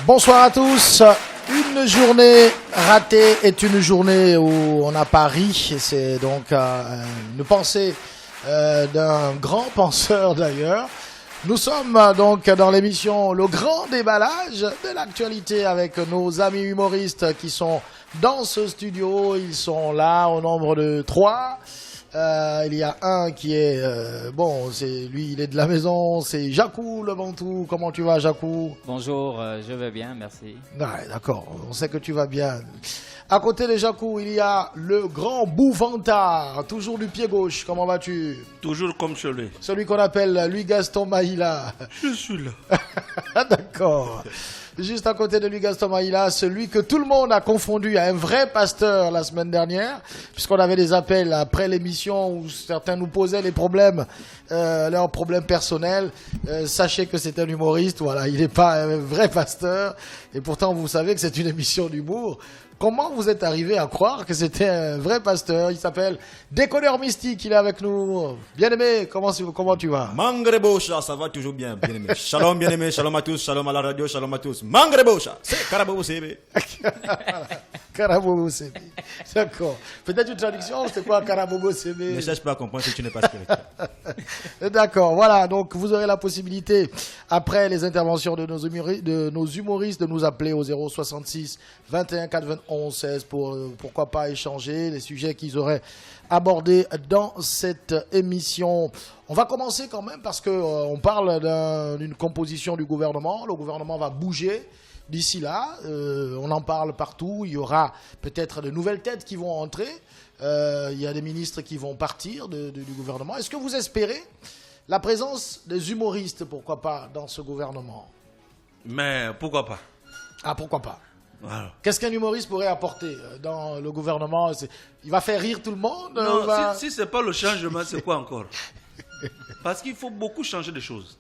Bonsoir à tous. Une journée ratée est une journée où on n'a pas ri. C'est donc une pensée d'un grand penseur d'ailleurs. Nous sommes donc dans l'émission Le Grand Déballage de l'actualité avec nos amis humoristes qui sont dans ce studio. Ils sont là au nombre de 3. Il y a un qui est, c'est lui, il est de la maison, c'est Jacou le Bantou. Comment tu vas, Jacou? Bonjour, je vais bien, merci. Ouais, d'accord, on sait que tu vas bien. À côté de Jacou, il y a le grand Bouvantard, toujours du pied gauche. Comment vas-tu? Toujours comme celui. Celui qu'on appelle Louis Gaston Maïla. Je suis là. D'accord. Juste à côté de lui, Gaston Maïla, celui que tout le monde a confondu à un vrai pasteur la semaine dernière, puisqu'on avait des appels après l'émission où certains nous posaient les problèmes, leurs problèmes personnels. Sachez que c'est un humoriste, voilà, il n'est pas un vrai pasteur, et pourtant vous savez que c'est une émission d'humour. Comment vous êtes arrivé à croire que c'était un vrai pasteur? Il s'appelle Décodeur Mystique, il est avec nous. Bien-aimé, comment tu vas? Mangrebocha, ça va toujours bien, bien-aimé. Shalom, bien-aimé, shalom à tous, shalom à la radio, shalom à tous. Mangrebocha, c'est Karabobo CB. Karabobo CB. D'accord. Peut-être une traduction, c'est quoi Karabobo CB? Ne cherche pas à comprendre si tu n'es pas spirituel. D'accord, voilà. Donc vous aurez la possibilité, après les interventions de nos humoristes, de nous appeler au 066 21 91 16 pour pourquoi pas échanger les sujets qu'ils auraient abordés dans cette émission. On va commencer quand même parce que on parle d'une composition du gouvernement. Le gouvernement va bouger d'ici là. On en parle partout. Il y aura peut-être de nouvelles têtes qui vont entrer. Il y a des ministres qui vont partir du gouvernement. Est-ce que vous espérez la présence des humoristes, pourquoi pas, dans ce gouvernement? Mais pourquoi pas? Ah, pourquoi pas? Voilà. Qu'est-ce qu'un humoriste pourrait apporter dans le gouvernement? Il va faire rire tout le monde? Non, si ce n'est pas le changement, c'est quoi encore? Parce qu'il faut beaucoup changer de choses.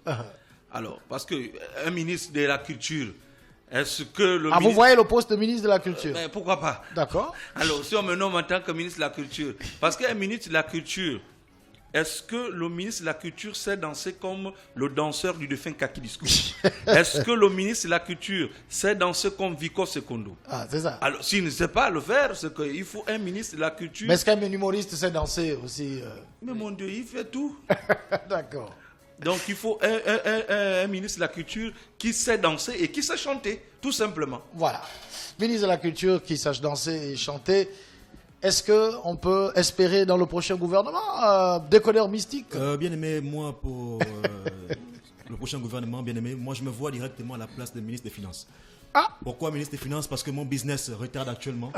Alors, parce qu'un ministre de la Culture, est-ce que le ministre... vous voyez le poste de ministre de la Culture? Mais pourquoi pas? D'accord. Alors, si on me nomme en tant que ministre de la Culture, parce qu'un ministre de la Culture, est-ce que le ministre de la Culture sait danser comme le danseur du défunt Kaki Disco? Est-ce que le ministre de la Culture sait danser comme Vico Secondo? Ah, c'est ça. Alors, s'il ne sait pas le faire, c'est qu'il faut un ministre de la Culture. Mais est-ce qu'un humoriste sait danser aussi? Mais mon Dieu, il fait tout. D'accord. Donc, il faut un ministre de la Culture qui sait danser et qui sait chanter, tout simplement. Voilà. Ministre de la Culture qui sache danser et chanter. Est-ce qu'on peut espérer dans le prochain gouvernement Décodeur Mystique? Bien aimé, moi, pour le prochain gouvernement, bien aimé, moi je me vois directement à la place du ministre des Finances. Ah. Pourquoi ministre des Finances? Parce que mon business retarde actuellement.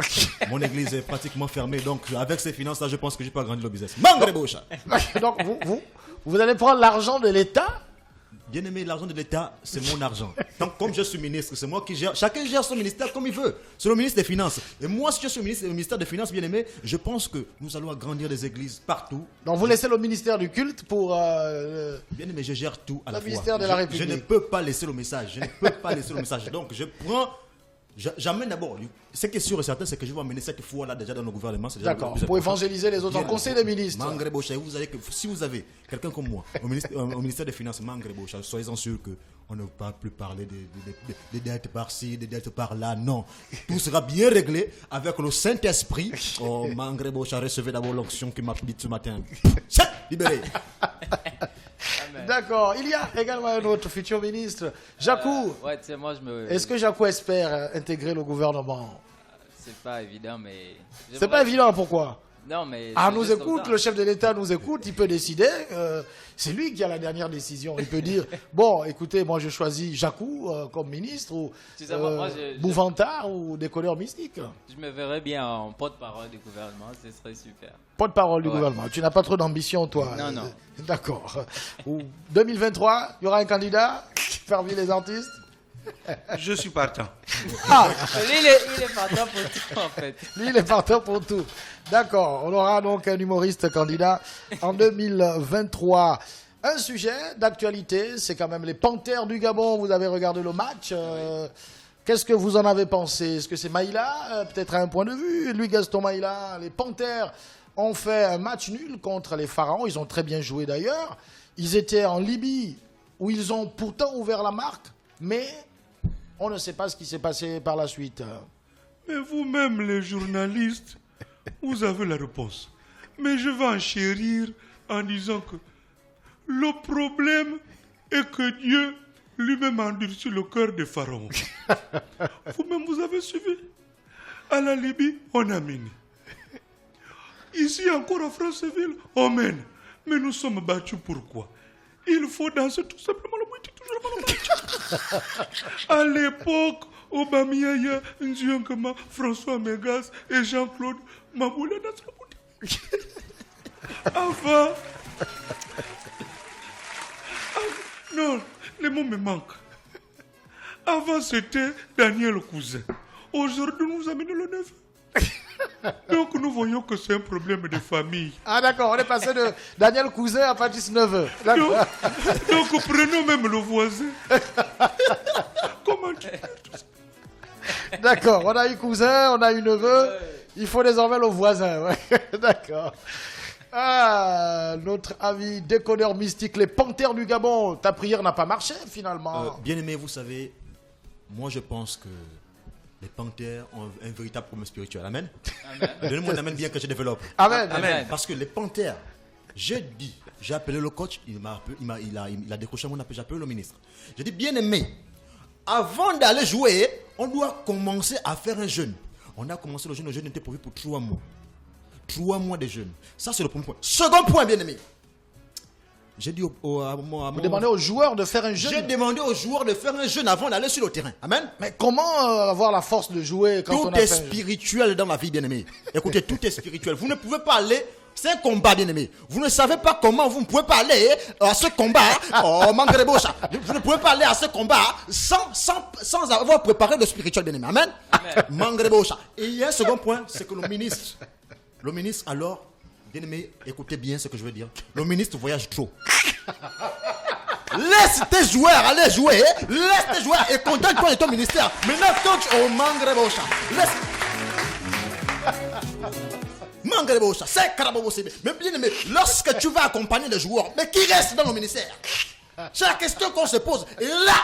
Mon église est pratiquement fermée. Donc avec ces finances-là, je pense que je peux agrandir le business. Mangrebocha. Donc vous allez prendre l'argent de l'État? Bien aimé, l'argent de l'État, c'est mon argent. Donc, comme je suis ministre, c'est moi qui gère. Chacun gère son ministère comme il veut. C'est le ministre des Finances. Et moi, si je suis ministère des Finances, bien aimé, je pense que nous allons agrandir les églises partout. Donc, vous laissez le ministère du culte pour... Bien aimé, je gère tout à la fois. Le ministère de la République. Je ne peux pas laisser le message. Je ne peux pas laisser le message. Donc, je prends... J'amène d'abord, ce qui est sûr et certain, c'est que je vais amener cette foi-là déjà dans le gouvernement. D'accord, pour évangéliser les autres en conseil des ministres. Mangrebocha, si vous avez quelqu'un comme moi au ministère des Finances, Mangrebocha, soyez-en sûrs qu'on ne va plus parler des dettes par-ci, des dettes par-là. Non, tout sera bien réglé avec le Saint-Esprit. Oh, Mangrebocha, recevez d'abord l'onction qui m'a dit ce matin. C'est libéré. D'accord. Il y a également un autre futur ministre, Jacou. Ouais, moi, Est-ce que Jacou espère intégrer le gouvernement? C'est pas évident, mais... C'est pas évident, pourquoi? Non, mais... nous écoute, le chef de l'État nous écoute, il peut décider. C'est lui qui a la dernière décision. Il peut dire, bon, écoutez, moi je choisis Jacou comme ministre, ou Bouvantard, ou Décodeur Mystique. Je me verrais bien en porte-parole du gouvernement, ce serait super. Porte-parole du gouvernement. Tu n'as pas trop d'ambition, toi? Non. D'accord. 2023, il y aura un candidat parmi les artistes? Je suis partant. Ah. Lui, il est partant pour tout, en fait. Lui, il est partant pour tout. D'accord. On aura donc un humoriste candidat en 2023. Un sujet d'actualité, c'est quand même les Panthères du Gabon. Vous avez regardé le match. Qu'est-ce que vous en avez pensé? Est-ce que c'est Maïla? Peut-être à un point de vue. Louis Gaston Maïla. Les Panthères ont fait un match nul contre les Pharaons. Ils ont très bien joué d'ailleurs. Ils étaient en Libye, où ils ont pourtant ouvert la marque. Mais On ne sait pas ce qui s'est passé par la suite. Mais vous-même, les journalistes, vous avez la réponse. Mais je vais enchérir en disant que le problème est que Dieu lui-même a endurci le cœur de Pharaon. Vous-même, vous avez suivi. À la Libye, on a mené. Ici encore à Franceville, on mène. Mais nous sommes battus pourquoi? Il faut danser tout simplement le bruit, toujours le à l'époque, Aubameyang, Nziongama, François Mégas et Jean-Claude Maboula dansent le bruit. Avant. Non, les mots me manquent. Avant, c'était Daniel Cousin. Aujourd'hui, nous amenons le neveu. Donc, nous voyons que c'est un problème de famille. Ah d'accord, on est passé de Daniel Cousin à Patrice Neveu. Donc, prenons même le voisin. Comment tu fais tout ça? D'accord, on a eu cousin, on a eu neveu, il faut désormais le voisin. Ouais. D'accord. Ah, notre ami décodeur mystique, les panthères du Gabon, ta prière n'a pas marché finalement. Bien aimé, vous savez, moi je pense que les panthères ont un véritable problème spirituel. Amen. Donnez-moi un amen bien que je développe. Amen. Amen. Parce que les panthères, j'ai appelé le coach, il a décroché mon appel, j'ai appelé le ministre. J'ai dit, bien aimé, avant d'aller jouer, on doit commencer à faire un jeûne. On a commencé le jeûne était prévu pour 3 mois. 3 mois de jeûne. Ça, c'est le premier point. Second point, bien aimé. J'ai dit Vous demandez aux joueurs de faire un jeûne. J'ai demandé aux joueurs de faire un jeûne avant d'aller sur le terrain. Amen. Mais comment avoir la force de jouer quand on Tout a est fait un jeûne? spirituel dans la vie, bien aimé. Écoutez, tout est spirituel. Vous ne pouvez pas aller. C'est un combat, bien aimé. Vous ne savez pas comment vous ne pouvez pas aller à ce combat. Oh, Mangrebocha. Vous ne pouvez pas aller à ce combat sans avoir préparé le spirituel, bien aimé. Amen. Mangrebocha. Et il y a un second point, c'est que le ministre, alors, bien aimé, écoutez bien ce que je veux dire. Le ministre voyage trop. Laisse tes joueurs aller jouer. Laisse tes joueurs et contente-toi de ton ministère. Maintenant, touche au Mangrebocha. Laisse. Mangrebocha, c'est Karabobosebe. Mais bien aimé, lorsque tu vas accompagner les joueurs, mais qui reste dans le ministère? C'est la question qu'on se pose. Et là,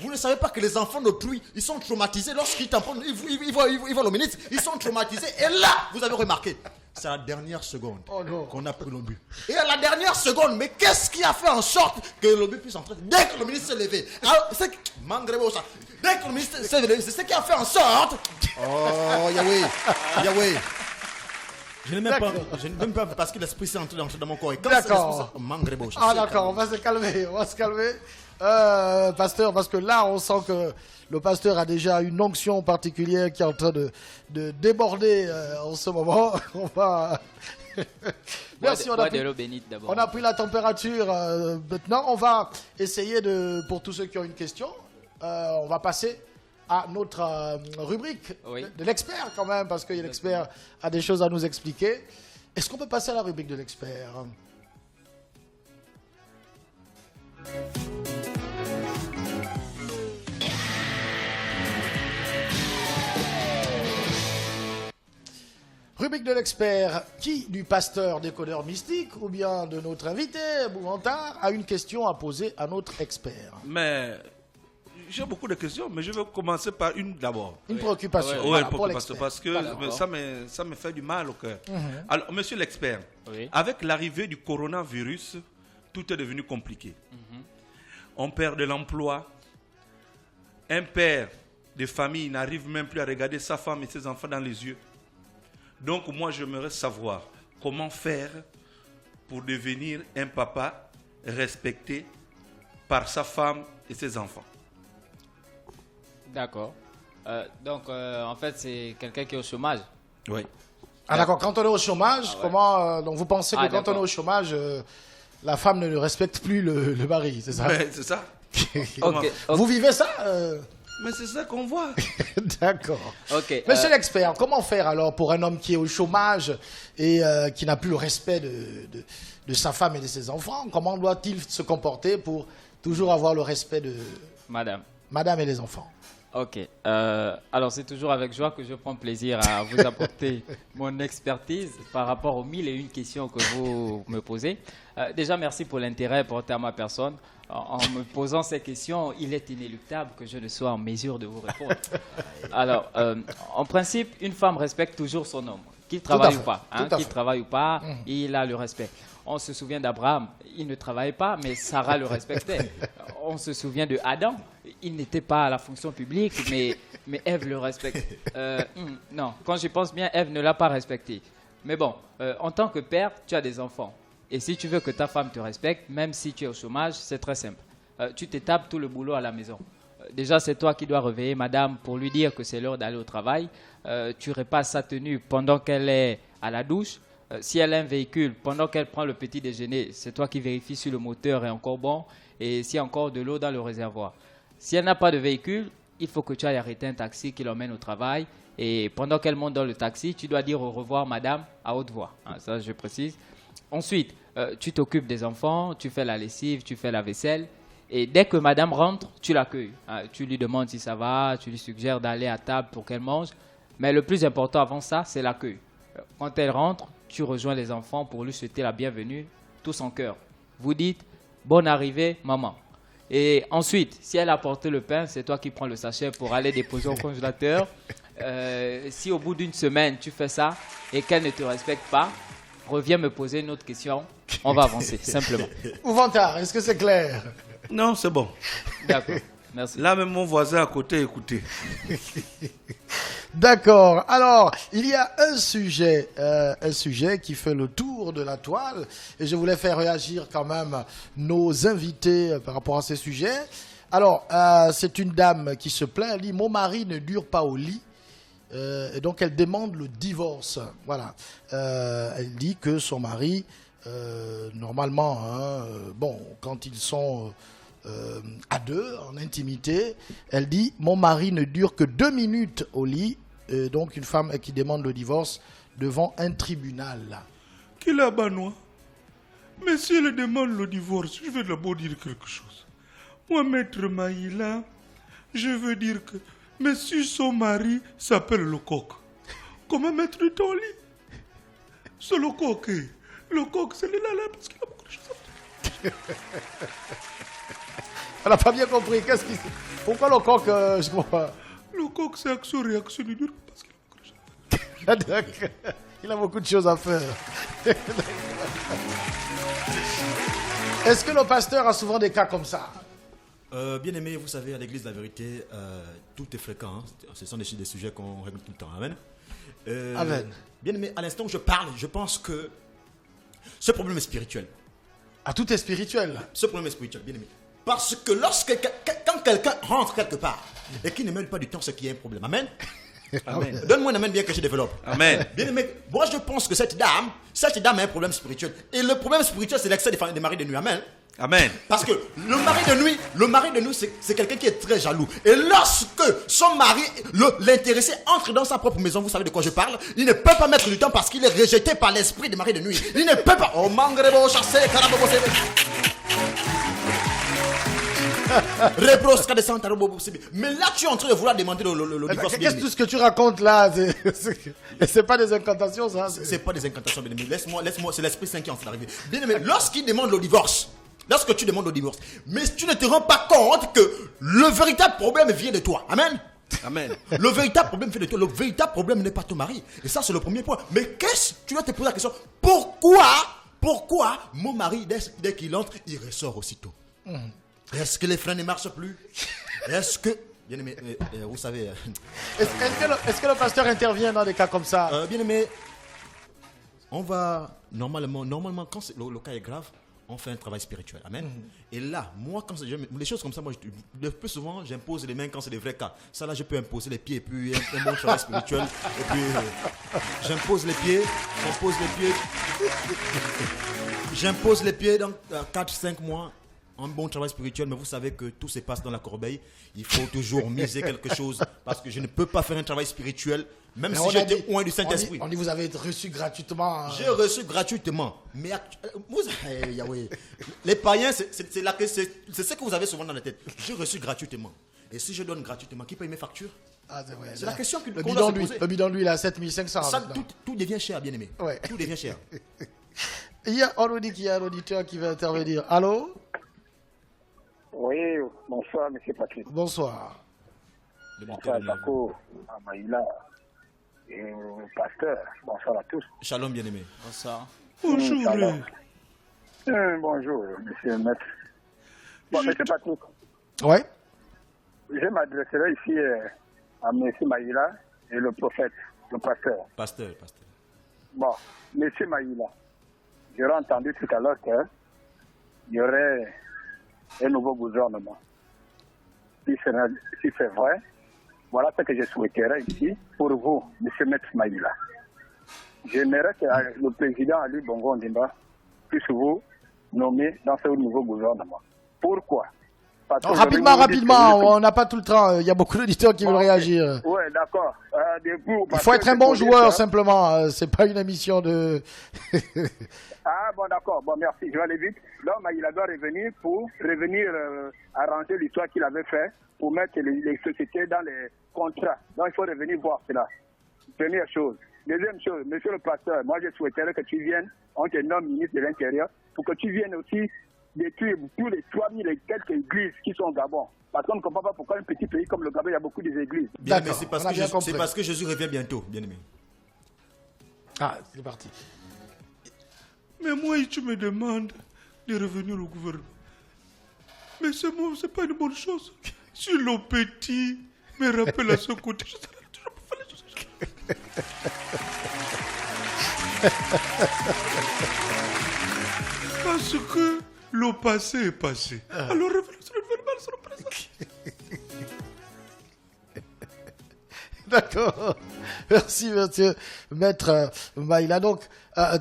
vous ne savez pas que les enfants d'autrui, ils sont traumatisés lorsqu'ils t'entendent, ils voient le ministre, ils sont traumatisés. Et là, vous avez remarqué, c'est à la dernière seconde qu'on a pris le but. Et à la dernière seconde, mais qu'est-ce qui a fait en sorte que le but puisse entrer? Dès que le ministre s'est levé, alors, c'est Mangrebocha, dès que le ministre s'est levé, c'est ce qui a fait en sorte. Oh, Yahweh. Je n'aime même pas parce que l'esprit s'est entré dans mon corps. D'accord. Ah d'accord, on va se calmer. Pasteur, parce que là, on sent que le pasteur a déjà une onction particulière qui est en train de déborder en ce moment. On va... Merci, on a pris la température. Maintenant, on va essayer pour tous ceux qui ont une question, on va passer à notre rubrique de l'expert quand même, parce que l'expert a des choses à nous expliquer. Est-ce qu'on peut passer à la rubrique de l'expert? Rubrique de l'expert, qui du pasteur décodeur mystique ou bien de notre invité Bouvantard a une question à poser à notre expert? Mais j'ai beaucoup de questions, mais je vais commencer par une d'abord. Une préoccupation. Oui, voilà, pour parce que ça me fait du mal au cœur. Alors, monsieur l'expert, avec l'arrivée du coronavirus, tout est devenu compliqué. On perd de l'emploi. Un père de famille n'arrive même plus à regarder sa femme et ses enfants dans les yeux. Donc, moi, j'aimerais savoir comment faire pour devenir un papa respecté par sa femme et ses enfants. D'accord. Donc, en fait, c'est quelqu'un qui est au chômage. Oui. Ah d'accord, quand on est au chômage, comment donc vous pensez que quand on est au chômage, la femme ne respecte plus le mari, c'est ça? Ouais, c'est ça. Vous vivez ça Mais c'est ça qu'on voit. D'accord. Ok. Monsieur l'expert, comment faire alors pour un homme qui est au chômage et qui n'a plus le respect de sa femme et de ses enfants? Comment doit-il se comporter pour toujours avoir le respect de Madame et les enfants? Ok. Alors, c'est toujours avec joie que je prends plaisir à vous apporter mon expertise par rapport aux 1001 questions que vous me posez. Déjà, merci pour l'intérêt porté à ma personne. En me posant ces questions, il est inéluctable que je ne sois en mesure de vous répondre. Alors, en principe, une femme respecte toujours son homme, qu'il travaille ou pas. Qu'il travaille ou pas, il a le respect. On se souvient d'Abraham, il ne travaillait pas, mais Sarah le respectait. On se souvient de Adam, il n'était pas à la fonction publique, mais Ève le respecte. Non, quand j'y pense bien, Ève ne l'a pas respecté. Mais bon, en tant que père, tu as des enfants. Et si tu veux que ta femme te respecte, même si tu es au chômage, c'est très simple. Tu t'étapes tout le boulot à la maison. Déjà, c'est toi qui dois réveiller madame pour lui dire que c'est l'heure d'aller au travail. Tu repasses sa tenue pendant qu'elle est à la douche. Si elle a un véhicule, pendant qu'elle prend le petit déjeuner, c'est toi qui vérifies si le moteur est encore bon et s'il y a encore de l'eau dans le réservoir. Si elle n'a pas de véhicule, il faut que tu ailles arrêter un taxi qui l'emmène au travail. Et pendant qu'elle monte dans le taxi, tu dois dire au revoir madame à haute voix. Ça, je précise. Ensuite, tu t'occupes des enfants, tu fais la lessive, tu fais la vaisselle. Et dès que madame rentre, tu l'accueilles. Tu lui demandes si ça va, tu lui suggères d'aller à table pour qu'elle mange. Mais le plus important avant ça, c'est l'accueil. Quand elle rentre, tu rejoins les enfants pour lui souhaiter la bienvenue, tous en cœur. Vous dites « Bonne arrivée, maman ». Et ensuite, si elle a apporté le pain, c'est toi qui prends le sachet pour aller déposer au congélateur. Si au bout d'une semaine, tu fais ça et qu'elle ne te respecte pas, reviens me poser une autre question. On va avancer, simplement. Ouvantard, est-ce que c'est clair? Non, c'est bon. D'accord, merci. Là, même mon voisin à côté, écoutez. D'accord. Alors, il y a un sujet qui fait le tour de la toile et je voulais faire réagir quand même nos invités par rapport à ces sujets. Alors, c'est une dame qui se plaint, elle dit « Mon mari ne dure pas au lit ». Et donc, elle demande le divorce. Voilà. Elle dit que son mari, normalement, quand ils sont à deux, en intimité, elle dit « Mon mari ne dure que 2 minutes au lit ». Donc, une femme qui demande le divorce devant un tribunal. Qu'il a banois. Mais si elle demande le divorce, je vais d'abord dire quelque chose. Moi, maître Maïla, je veux dire que... Mais si son mari s'appelle le coq, comment mettre ton lit? C'est le coq. Le coq, c'est le lala parce qu'il a beaucoup de choses à faire. Elle n'a pas bien compris. Pourquoi le coq je comprends. Le coq, c'est action-réaction du dur parce qu'il a beaucoup de choses à faire. Il a beaucoup de choses à faire. Est-ce que le pasteur a souvent des cas comme ça? Bien aimé, vous savez, à l'église de la vérité, tout est fréquent. Hein. Ce sont des sujets qu'on règle tout le temps. Amen. Amen. Bien aimé, à l'instant où je parle, je pense que ce problème est spirituel. Ah, tout est spirituel. Ce problème est spirituel, bien aimé. Parce que quand quelqu'un rentre quelque part et qui ne mène pas du temps, c'est qu'il y a un problème. Amen. Amen. Donne-moi un amen bien que je développe. Amen. Bien aimé, moi je pense que cette dame a un problème spirituel. Et le problème spirituel, c'est l'excès des maris de nuit. Amen. Amen. Parce que le mari de nuit, c'est quelqu'un qui est très jaloux. Et lorsque son mari, l'intéressé, entre dans sa propre maison, vous savez de quoi je parle, il ne peut pas mettre du temps parce qu'il est rejeté par l'esprit des maris de nuit. Il ne peut pas. Oh, mangrebo, chassé, carabobo, mais là, tu es en train de vouloir demander le divorce. Qu'est-ce que tout ce que tu racontes là? C'est pas des incantations, ça? C'est pas des incantations, bien aimé. Laisse-moi, c'est l'Esprit Saint qui est en train d'arriver. Bien aimé, lorsqu'il demande le divorce, lorsque tu demandes le divorce, mais tu ne te rends pas compte que le véritable problème vient de toi. Amen. Amen. Le véritable problème vient de toi. Le véritable problème n'est pas ton mari. Et ça, c'est le premier point. Mais tu dois te poser la question, pourquoi mon mari, dès qu'il entre, il ressort aussitôt? Est-ce que les freins ne marchent plus? Est-ce que... Bien aimé, vous savez... Est-ce que le pasteur intervient dans des cas comme ça? Bien aimé, on va... Normalement quand le cas est grave, on fait un travail spirituel. Amen. Et là, moi, quand les choses comme ça, moi, le plus souvent, j'impose les mains quand c'est des vrais cas. Ça, là, je peux imposer les pieds et puis un bon travail spirituel. Et puis, j'impose les pieds dans 4-5 mois. Un bon travail spirituel, mais vous savez que tout se passe dans la corbeille. Il faut toujours miser quelque chose parce que je ne peux pas faire un travail spirituel, même si j'étais loin du Saint-Esprit. On dit vous avez reçu gratuitement. J'ai reçu gratuitement. Mais les païens, c'est ce que vous avez souvent dans la tête. J'ai reçu gratuitement. Et si je donne gratuitement, qui paye mes factures? Ah, c'est vrai. C'est la question Le qu'on doit se bidon, poser. le bidon d'huile à 7500. Ça, maintenant. tout devient cher, bien aimé. Ouais. Tout devient cher. On nous dit qu'il y a un auditeur qui va intervenir. Allô? Oui, bonsoir, monsieur Patrick. Bonsoir. Bonsoir, Paco, Amaïla et Pasteur. Bonsoir à tous. Shalom, bien aimé. Bonsoir. Bonjour. Shalom. Bonjour, monsieur le maître. Bon, monsieur Patrick, Ouais. je m'adresserai ici à monsieur Maïla et le prophète, le pasteur. Pasteur. Bon, monsieur Maïla, j'aurais entendu tout à l'heure qu'il y aurait un nouveau gouvernement. Si c'est vrai, voilà ce que je souhaiterais ici pour vous, monsieur Maître Maïla. J'aimerais que le président Ali Bongo Ondimba puisse vous nommer dans ce nouveau gouvernement. Pourquoi? Parce que Rapidement, on n'a pas tout le temps. Il y a beaucoup d'auditeurs qui veulent réagir. Oui, d'accord. Il faut être un bon joueur, simplement. C'est pas une émission de... Ah, bon, d'accord. Bon, merci. Je vais aller vite. Donc, il doit revenir arranger l'histoire qu'il avait fait pour mettre les sociétés dans les contrats. Donc, il faut revenir voir cela. Première chose. Deuxième chose, monsieur le pasteur, moi, je souhaiterais que tu viennes, on te nomme ministre de l'Intérieur, pour que tu viennes aussi détruire tous les 3000 et quelques églises qui sont au Gabon. Parce qu'on ne comprend pas pourquoi un petit pays comme le Gabon, il y a beaucoup d'églises. Bien aimé, D'accord, c'est parce, on a bien compris. c'est parce que Jésus revient bientôt, bien aimé. Ah, c'est parti. Mais moi, tu me demandes de revenir au gouvernement. Mais c'est pas une bonne chose. Si le petit me rappelle à ce côté, je serai toujours pour faire les choses. Parce que le passé est passé. Alors revenons sur le présent. D'accord. Merci, monsieur Maître Maïla. Donc,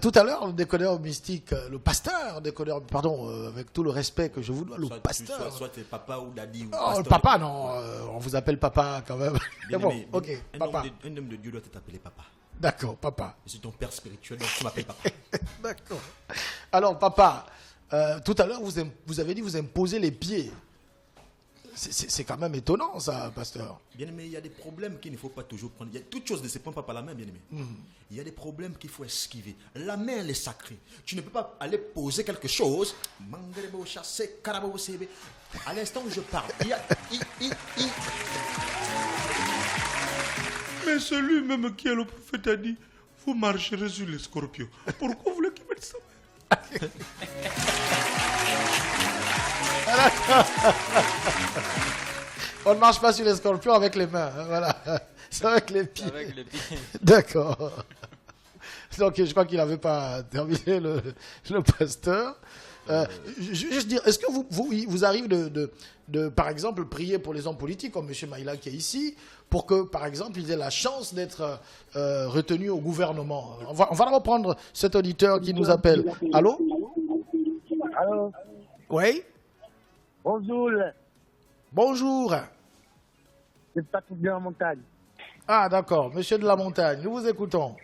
tout à l'heure, le décodeur mystique, le pasteur, décodeur, pardon, avec tout le respect que je vous dois, le pasteur. Soit t'es papa ou daddy ou Oh, pasteur. le papa, non, on vous appelle papa quand même. Bien Mais bon, aimé, ok, papa. un homme de Dieu doit t'appeler papa. D'accord, papa. Je suis ton père spirituel, donc tu m'appelles papa. D'accord. Alors, papa, tout à l'heure, vous avez dit vous imposez les pieds. C'est quand même étonnant, ça, pasteur. Bien aimé, il y a des problèmes qu'il ne faut pas toujours prendre. Il y a toute chose ne se prend pas par la main, bien aimé. Il y a des problèmes qu'il faut esquiver. La main, elle est sacrée. Tu ne peux pas aller poser quelque chose. À l'instant où je parle, Mais celui-même qui est le prophète a dit, vous marcherez sur les scorpions. Pourquoi vous voulez qu'il mette ça? On ne marche pas sur les scorpions avec les mains, hein, voilà. C'est avec les pieds. Avec les pieds. D'accord. Donc, je crois qu'il n'avait pas terminé le pasteur. Juste dire, est-ce que vous arrive de, par exemple, prier pour les hommes politiques, comme M. Maïla qui est ici, pour que, par exemple, ils aient la chance d'être retenus au gouvernement? On va reprendre cet auditeur qui nous appelle. Allô? Allô? Oui? Bonjour, Bonjour. c'est Patrick de la Montagne. Ah, d'accord. Monsieur de la Montagne, nous vous écoutons.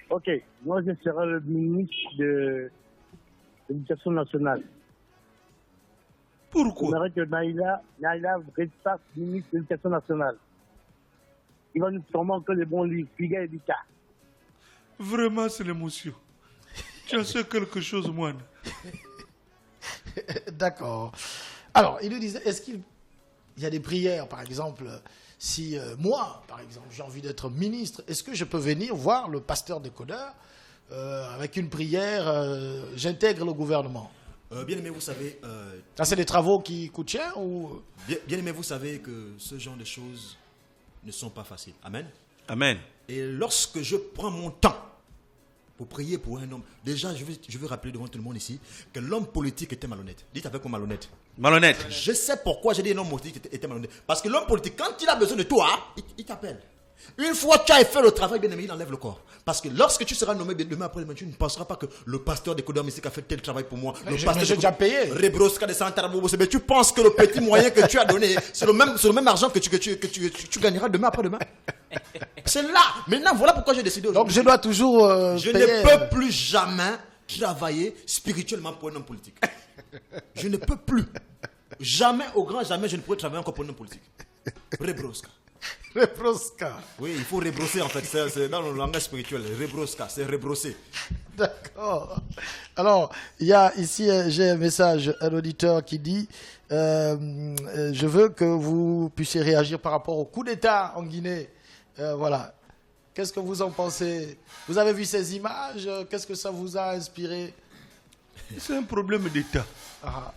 Ok, moi je serai le ministre de l'Éducation nationale. Pourquoi? J'aimerais que Naïla reste ministre de l'Éducation nationale. Il va nous former que les bons livres, Figa et Dika. Vraiment, c'est l'émotion. Tu as fait quelque chose, moine. D'accord. Alors, il nous disait, est-ce qu'il y a des prières, par exemple, si moi, par exemple, j'ai envie d'être ministre, est-ce que je peux venir voir le pasteur décodeur avec une prière, j'intègre le gouvernement? Bien aimé, vous savez, Ça, c'est des travaux qui coûtent cher ou... bien aimé, vous savez que ce genre de choses ne sont pas faciles. Amen. Amen. Et lorsque je prends mon temps pour prier pour un homme, déjà, je veux rappeler devant tout le monde ici que l'homme politique était malhonnête. Dites avec moi malhonnête. Malhonnête. Je sais pourquoi j'ai dit un homme politique était malhonnête. Parce que l'homme politique, quand il a besoin de toi, il t'appelle. Une fois que tu as fait le travail, bien aimé, il enlève le corps. Parce que lorsque tu seras nommé demain après-demain, tu ne penseras pas que le pasteur des Kodam ici a fait tel travail pour moi. Le pasteur j'ai déjà payé. Rebroska de Santarabo, mais tu penses que le petit moyen que tu as donné, c'est le même argent que tu gagneras demain après-demain. C'est là. Maintenant, voilà pourquoi j'ai décidé Donc, aujourd'hui. je dois toujours Je payer... ne peux plus jamais travailler spirituellement pour un homme politique. Je ne peux plus. Jamais, au grand jamais, je ne pourrais travailler encore pour une homme politique. Rebroska. Rebroska. Oui, il faut rebrosser en fait. C'est dans le langage spirituel. Rebroska, c'est rebrosser. D'accord. Alors, il y a ici, j'ai un message, un auditeur qui dit je veux que vous puissiez réagir par rapport au coup d'État en Guinée. Voilà. Qu'est-ce que vous en pensez? Vous avez vu ces images? Qu'est-ce que ça vous a inspiré? C'est un problème d'État. Ah.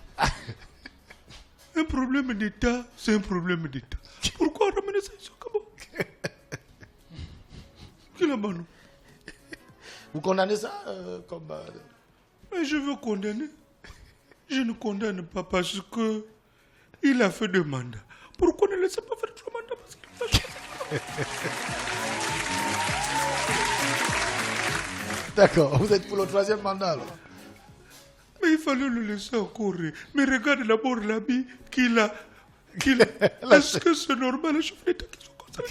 Un problème d'État, c'est un problème d'État. Pourquoi ramener ça ici au Gabon? Quel abandon? Vous condamnez ça Mais je veux condamner. Je ne condamne pas parce que il a fait 2 mandats. Pourquoi ne laissez pas faire 3 mandats? Parce qu'il a choisi. D'accord, vous êtes pour le 3e mandat alors. Mais il fallait le laisser encore. Mais regarde d'abord l'habit qu'il a. Est-ce que c'est normal les chefs d'État qui sont comme ça?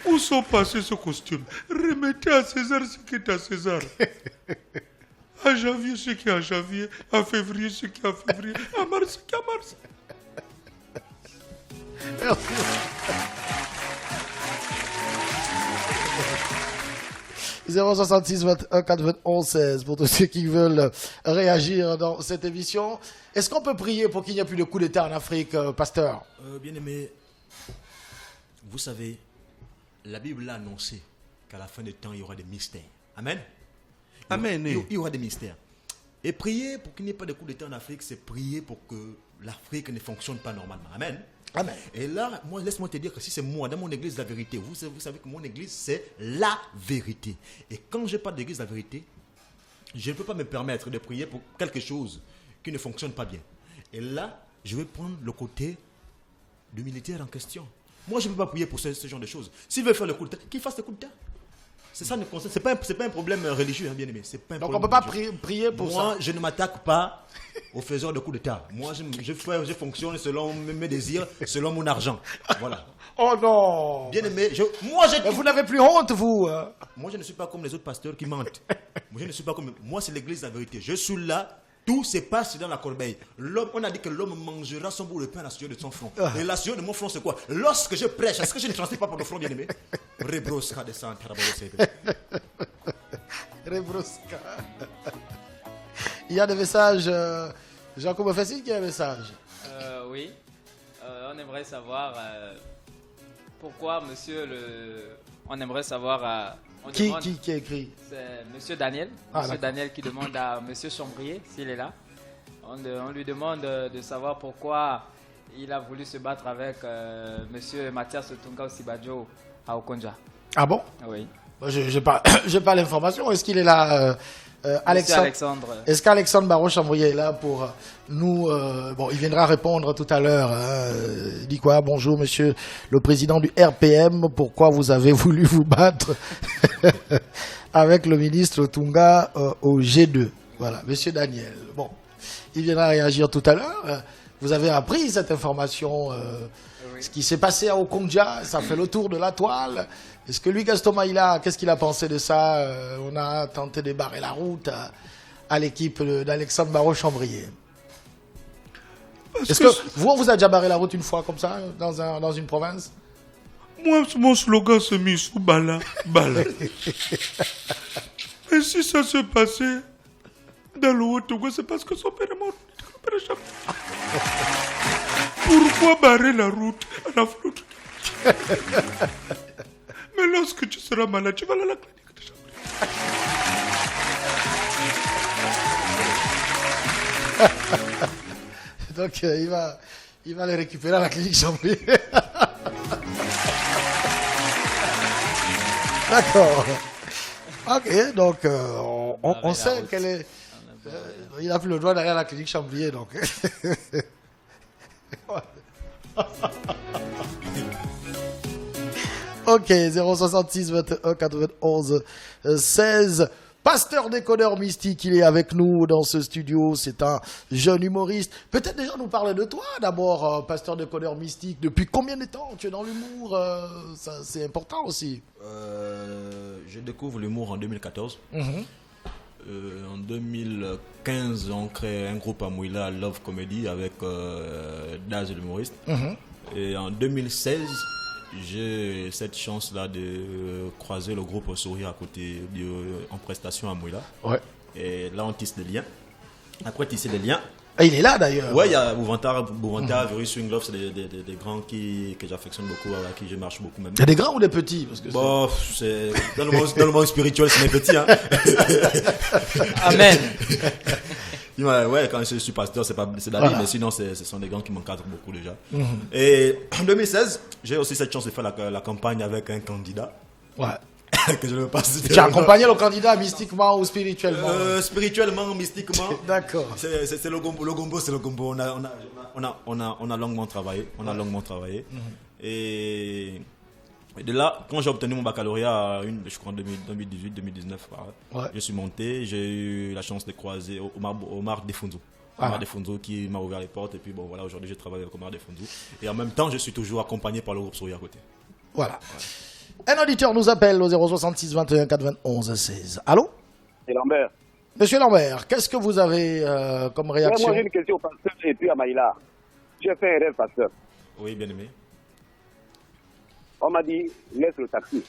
Où sont passés ce costume? Remettez à César ce qui est à César. À janvier ce qui est à janvier, à février ce qui est à février, à mars ce qui est à mars. Merci. 066 21 91 16 pour tous ceux qui veulent réagir dans cette émission. Est-ce qu'on peut prier pour qu'il n'y ait plus de coup d'État en Afrique, pasteur? Bien-aimé, vous savez, la Bible a annoncé qu'à la fin des temps, il y aura des mystères. Amen. Amen. Il y aura des mystères. Et prier pour qu'il n'y ait pas de coup d'État en Afrique, c'est prier pour que l'Afrique ne fonctionne pas normalement. Amen. Amen. Et là, moi, laisse-moi te dire que si c'est moi, dans mon église, la vérité, vous savez que mon église, c'est la vérité. Et quand je parle d'église, la vérité, je ne peux pas me permettre de prier pour quelque chose qui ne fonctionne pas bien. Et là, je vais prendre le côté du militaire en question. Moi, je ne peux pas prier pour ce genre de choses. S'il veut faire le coup d'État, qu'il fasse le coup d'État. C'est ça, c'est pas un problème religieux, hein, bien aimé. C'est pas un Donc on ne problème peut pas religieux. prier pour ça. Moi, je ne m'attaque pas aux faiseurs de coups d'État. Moi, je fonctionne selon mes désirs, selon mon argent. Voilà. Oh non. Bien aimé, Mais vous n'avez plus honte, vous. moi, je ne suis pas comme les autres pasteurs qui mentent. Moi, c'est l'église la vérité. Je suis là. Tout se passe dans la corbeille. On a dit que l'homme mangera son bout de pain à la sueur de son front. Et la sueur de mon front, c'est quoi? Lorsque je prêche, est-ce que je ne transmets pas pour le front, bien aimé? Rebroska de Santa Rebroska. Il y a des messages. Jean-Claude Fessi qui a un message. Oui. On aimerait savoir pourquoi, monsieur le. On aimerait savoir. Qui a écrit? C'est monsieur Daniel. Monsieur Daniel qui demande à monsieur Chambrier s'il est là. On lui demande de savoir pourquoi il a voulu se battre avec monsieur Mathias Tunga Osibadjo à Okonja. Ah bon? Oui. Je n'ai pas l'information. Est-ce qu'il est là, Alexandre. Est-ce qu'Alexandre Barraud-Chambrier est là pour nous... bon, il viendra répondre tout à l'heure. Il dit quoi? Bonjour, monsieur le président du RPM. Pourquoi vous avez voulu vous battre avec le ministre Tunga au G2? Voilà, monsieur Daniel. Bon, il viendra réagir tout à l'heure. Vous avez appris cette information. Oui. Ce qui s'est passé à Okonja, ça fait le tour de la toile. Est-ce que lui, Gaston Maïla, qu'est-ce qu'il a pensé de ça? On a tenté de barrer la route à l'équipe d'Alexandre Barraud-Chambrier. Est-ce que vous avez déjà barré la route une fois comme ça, dans une province? Moi, mon slogan c'est Missou Bala, Bala. Et si ça s'est passé dans le Haut-Togo, c'est parce que son père est mort. Pourquoi barrer la route à la flotte? Mais lorsque tu seras malade, tu vas aller à la clinique de Chambrier. Donc il va les récupérer à la clinique Chambrier. D'accord. Ok, donc on sait qu'elle est... il n'a plus le droit d'aller à la clinique Chambrier, donc... Ok, 066 21 91 16. Pasteur décodeur mystique, il est avec nous dans ce studio. C'est un jeune humoriste. Peut-être déjà nous parler de toi d'abord, pasteur décodeur mystique. Depuis combien de temps tu es dans l'humour? Ça, c'est important aussi. Je découvre l'humour en 2014. En 2015, on crée un groupe à Mouila, Love Comedy, avec Daz l'humoriste. Et en 2016, j'ai cette chance-là de croiser le groupe Sourire à côté, en prestation à Mouila. Ouais. Et là, on tisse des liens. Après tisser des liens, Ah, il est là d'ailleurs. ouais, il y a Bouvantard, Virus, Swing Love, c'est des grands que j'affectionne beaucoup, avec qui je marche beaucoup même. Il y a des grands ou des petits? Parce que Bon, c'est dans le monde spirituel, c'est mes petits, hein. Amen. Ouais, quand je suis pasteur, c'est David, mais sinon, ce sont des grands qui m'encadrent beaucoup déjà. Et en 2016, j'ai aussi cette chance de faire la campagne avec un candidat. Ouais. Que je ne veux pas citer. Tu as accompagné le candidat mystiquement ou spirituellement? Spirituellement, mystiquement. D'accord. C'est le gombo. Le gombo, c'est le gombo. On a longuement travaillé. Et de là, quand j'ai obtenu mon baccalauréat, je crois en 2018-2019, Ouais. je suis monté. J'ai eu la chance de croiser Omar Defunzo. Omar Defunzo qui m'a ouvert les portes. Et puis bon, voilà, aujourd'hui, je travaille avec Omar Defunzo. Et en même temps, je suis toujours accompagné par le groupe Sourire à côté. Voilà. Un auditeur nous appelle au 066 21 91 16. Allô? C'est Lambert. Monsieur Lambert, qu'est-ce que vous avez comme réaction? Moi, j'ai une question au pasteur et puis à Maïla. J'ai fait un rêve, pasteur. Oui, bien aimé. On m'a dit, laisse le taxi.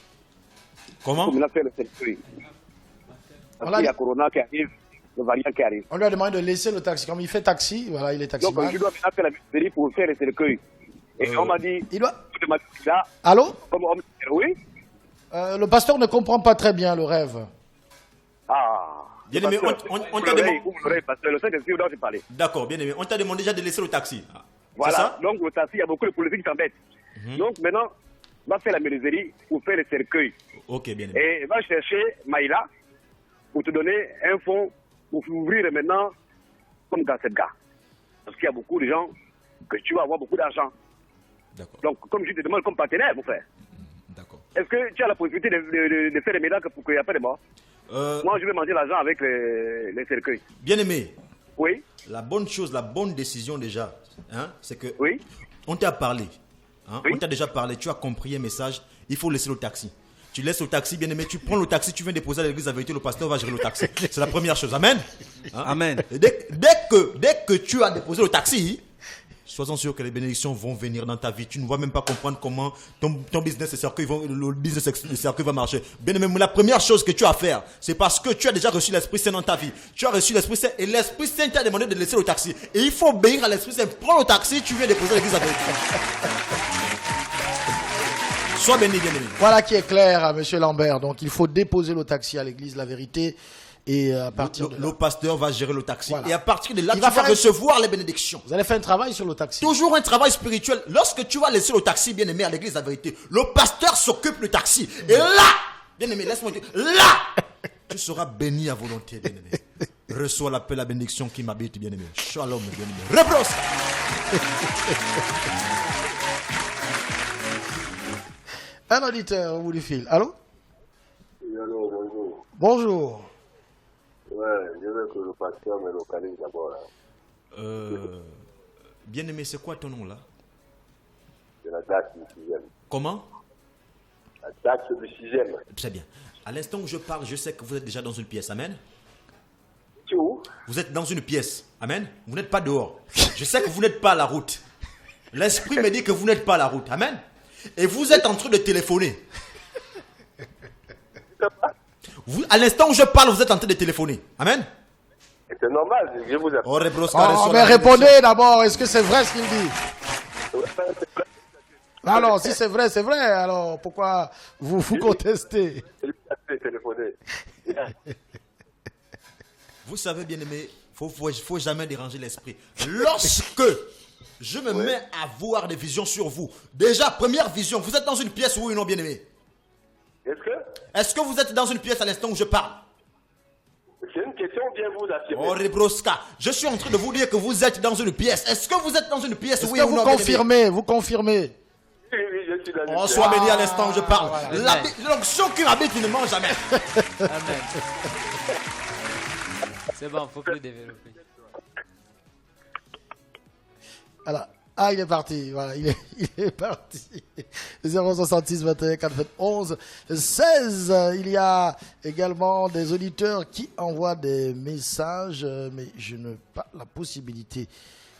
Comment? Comme il a fait le cercueil. Parce qu'il y a Corona qui arrive, le variant qui arrive. On lui a demandé de laisser le taxi. Comme il fait taxi, voilà, il est Donc, taximan. je dois maintenant faire la miserie pour faire le cercueil. Et on m'a dit, Il doit... là, Allô? comme on... Oui? Le pasteur ne comprend pas très bien le rêve. Ah. Bien aimé, on t'a demandé. Pasteur, le Saint-Esprit dont j'ai parlé. D'accord, bien aimé. On t'a demandé déjà de laisser le taxi. C'est Voilà. ça? Donc, le taxi, il y a beaucoup de politiques qui s'embêtent. Donc, maintenant, va faire la menuiserie pour faire le cercueil. Ok, bien aimé. Et va chercher Maïla pour te donner un fonds pour ouvrir maintenant comme dans cette gare. Parce qu'il y a beaucoup de gens que tu vas avoir beaucoup d'argent. D'accord. Donc, comme je te demande comme partenaire, mon frère, D'accord. est-ce que tu as la possibilité de faire des miracles pour qu'il n'y ait pas de mort? Moi, je vais manger l'argent avec les cercueils. Bien aimé, Oui, la bonne chose, la bonne décision déjà, hein, c'est que oui, on t'a parlé. Hein, Oui. On t'a déjà parlé, tu as compris un message, il faut laisser le taxi. Tu laisses le taxi, bien aimé, tu prends le taxi, tu viens déposer à l'église la vérité, le pasteur va gérer le taxi. C'est la première chose. Amen. Hein? Amen. Et dès que tu as déposé le taxi, sois-en sûr que les bénédictions vont venir dans ta vie. Tu ne vas même pas comprendre comment ton business et cercueil le business et cercueil va marcher. Bien aimé, la première chose que tu as à faire, c'est parce que tu as déjà reçu l'Esprit Saint dans ta vie. Tu as reçu l'Esprit Saint et l'Esprit Saint t'a demandé de laisser le taxi. Et il faut obéir à l'Esprit Saint. Prends le taxi, tu viens déposer à l'église la vérité. Sois béni, bien aimé. Voilà qui est clair à monsieur Lambert. Donc, il faut déposer le taxi à l'église La Vérité. Et à partir de là, Le pasteur va gérer le taxi. Voilà. Et à partir de là, Il tu va vas faire un- recevoir les bénédictions. vous allez faire un travail sur le taxi. Toujours un travail spirituel. Lorsque tu vas laisser le taxi, bien aimé, à l'église, la vérité, le pasteur s'occupe du taxi. Et là, bien aimé, laisse-moi dire, là, tu seras béni à volonté, bien aimé. Reçois l'appel, la bénédiction qui m'habite, bien aimé. Shalom, bien aimé. Rebrosse. Un auditeur au bout du fil. Allô? Oui, allô, bonjour. Bonjour. Ouais, je veux que le pasteur me localise d'abord. Là. Bien aimé, c'est quoi ton nom là? C'est la date du 6e. Comment? La date du 6e. Très bien. À l'instant où je parle, je sais que vous êtes déjà dans une pièce. Amen. Tu es où? Vous êtes dans une pièce. Amen. Vous n'êtes pas dehors. Je sais que vous n'êtes pas à la route. L'esprit me dit que vous n'êtes pas à la route. Amen. Et vous êtes en train de téléphoner. Vous, à l'instant où je parle, vous êtes en train de téléphoner. Amen. C'est normal, je vous appelle. Oh, Rebroska, Oh, reçois mais la répondez d'abord. Est-ce que c'est vrai ce qu'il dit? Alors, si c'est vrai, alors pourquoi vous contestez? Je lui ai téléphoné. Vous savez, bien aimé, faut jamais déranger l'esprit. Lorsque je me mets à voir des visions sur vous, déjà, première vision, vous êtes dans une pièce, oui ou non, bien aimé? Est-ce que vous êtes dans une pièce à l'instant où je parle? C'est une question bien vous affirmer. Oh, Rebroska, je suis en train de vous dire que vous êtes dans une pièce. Est-ce que vous êtes dans une pièce, Est-ce oui que ou vous non, bien aimé? confirmez? Vous confirmez? Oui, je suis dans une Oh, pièce. sois béni à l'instant où je parle. Voilà. L'onction qui m'habite, il ne ment jamais. Amen. C'est bon, faut plus développer. Voilà. Ah, il est parti. Voilà, il est parti. 066 21 91 16. Il y a également des auditeurs qui envoient des messages, mais je n'ai pas la possibilité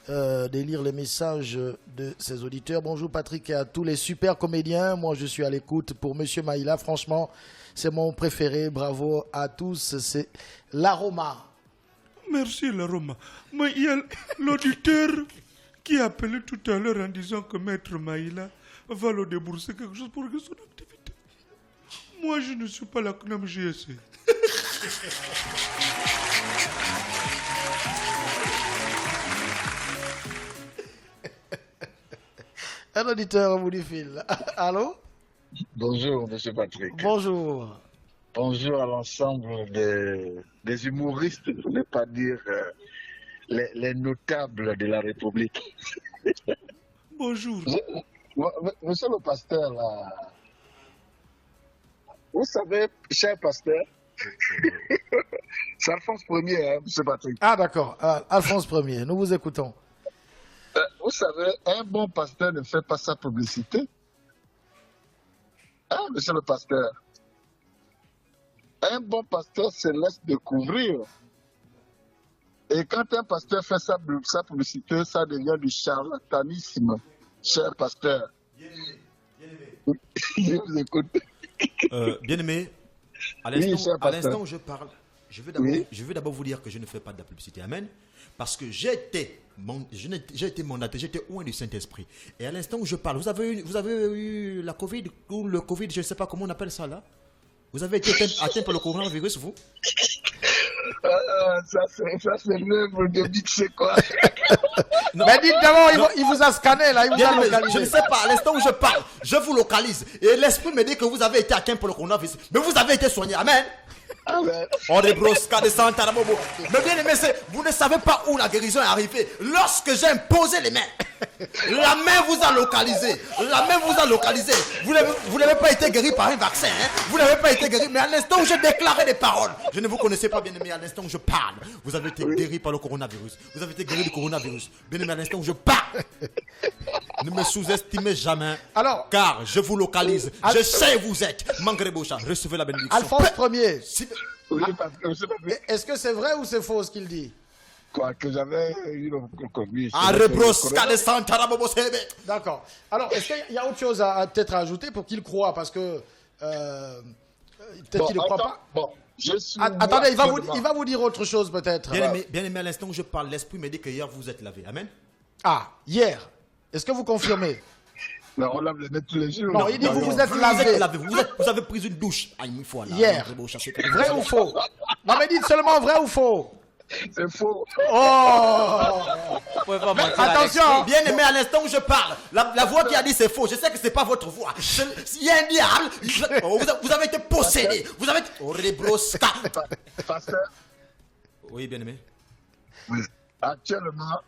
de lire les messages de ces auditeurs. Bonjour Patrick et à tous les super comédiens. Moi, je suis à l'écoute pour Monsieur Maïla. Franchement, c'est mon préféré. Bravo à tous. C'est l'Aroma. Merci, l'Aroma. Mais il y a l'auditeur qui a appelé tout à l'heure en disant que Maître Maïla va le débourser quelque chose pour son activité. Moi, je ne suis pas la CNAM GSC. Un auditeur au bout du fil. Allô? Bonjour, M. Patrick. Bonjour. Bonjour à l'ensemble des humoristes, pour ne pas dire les notables de la République. Bonjour. Monsieur le pasteur, là, vous savez, cher pasteur, c'est Alphonse Ier, hein, M. Patrick. Ah d'accord, Alphonse Ier, nous vous écoutons. Vous savez, un bon pasteur ne fait pas sa publicité. Hein, monsieur le pasteur? Un bon pasteur se laisse découvrir. Et quand un pasteur fait sa publicité, ça devient du charlatanisme, cher pasteur. Je vous écoute. Bien-aimé, à Oui, l'instant cher pasteur. où je parle, je veux Oui. d'abord vous dire que je ne fais pas de la publicité. Amen. Parce que j'ai été mandaté, j'étais loin du Saint-Esprit. Et à l'instant où je parle, vous avez eu la Covid, ou le Covid, je ne sais pas comment on appelle ça là. Vous avez été atteint par le coronavirus, vous? Ça c'est l'œuvre de Big, c'est quoi? Non. Mais dites d'abord, il vous a scanné là, il vous a Bien-aimé, localisé. je ne sais pas, à l'instant où je parle, je vous localise. Et l'esprit me dit que vous avez été atteint par le coronavirus. Mais vous avez été soigné. Amen. Amen. On débrosca de Santa Bobo. Mais bien aimé, vous ne savez pas où la guérison est arrivée. Lorsque j'ai imposé les mains, la main vous a localisé. La main vous a localisé. Vous n'avez pas été guéri par un vaccin. Hein? Vous n'avez pas été guéri. Mais à l'instant où j'ai déclaré des paroles, je ne vous connaissais pas, bien aimé. À l'instant où je parle, vous avez été guéri par le coronavirus. Vous avez été guéri du coronavirus. Bien aimé, à l'instant où je parle, ne me sous-estimez jamais. Alors, car je vous localise. Je sais où vous êtes. Mangrebocha, recevez la bénédiction. Alphonse Ier, Oui, monsieur Patrick. est-ce que c'est vrai ou c'est faux ce qu'il dit? Quoi, que j'avais eu le Covid. Ah, rebrosca de Santa Bobo Sebe. D'accord. Alors, est-ce qu'il y a autre chose à peut-être ajouter pour qu'il croit? Parce que peut-être qu'il ne croit pas. Bon, je suis. Attendez, il va vous dire autre chose peut-être. Bien aimé, à l'instant où je parle, l'esprit me dit que hier vous êtes lavé. Amen. Ah, hier. Est-ce que vous confirmez? Non, on lave les mains tous les jours. Non, il dit vous vous êtes Vous lavé. êtes lavé. Vous avez pris une douche. Ah, une fois là. Hier. Vrai ou faux? Non, mais dites seulement vrai ou faux. C'est faux. Oh! Vous pouvez pas mentir à Attention! Bien aimé, à l'instant où je parle, la voix qui a dit c'est faux. Je sais que c'est pas votre voix. Il y a un diable. Vous avez été possédé. Vous avez été. Rebrosca. Pasteur, Oui, bien aimé. oui. Actuellement,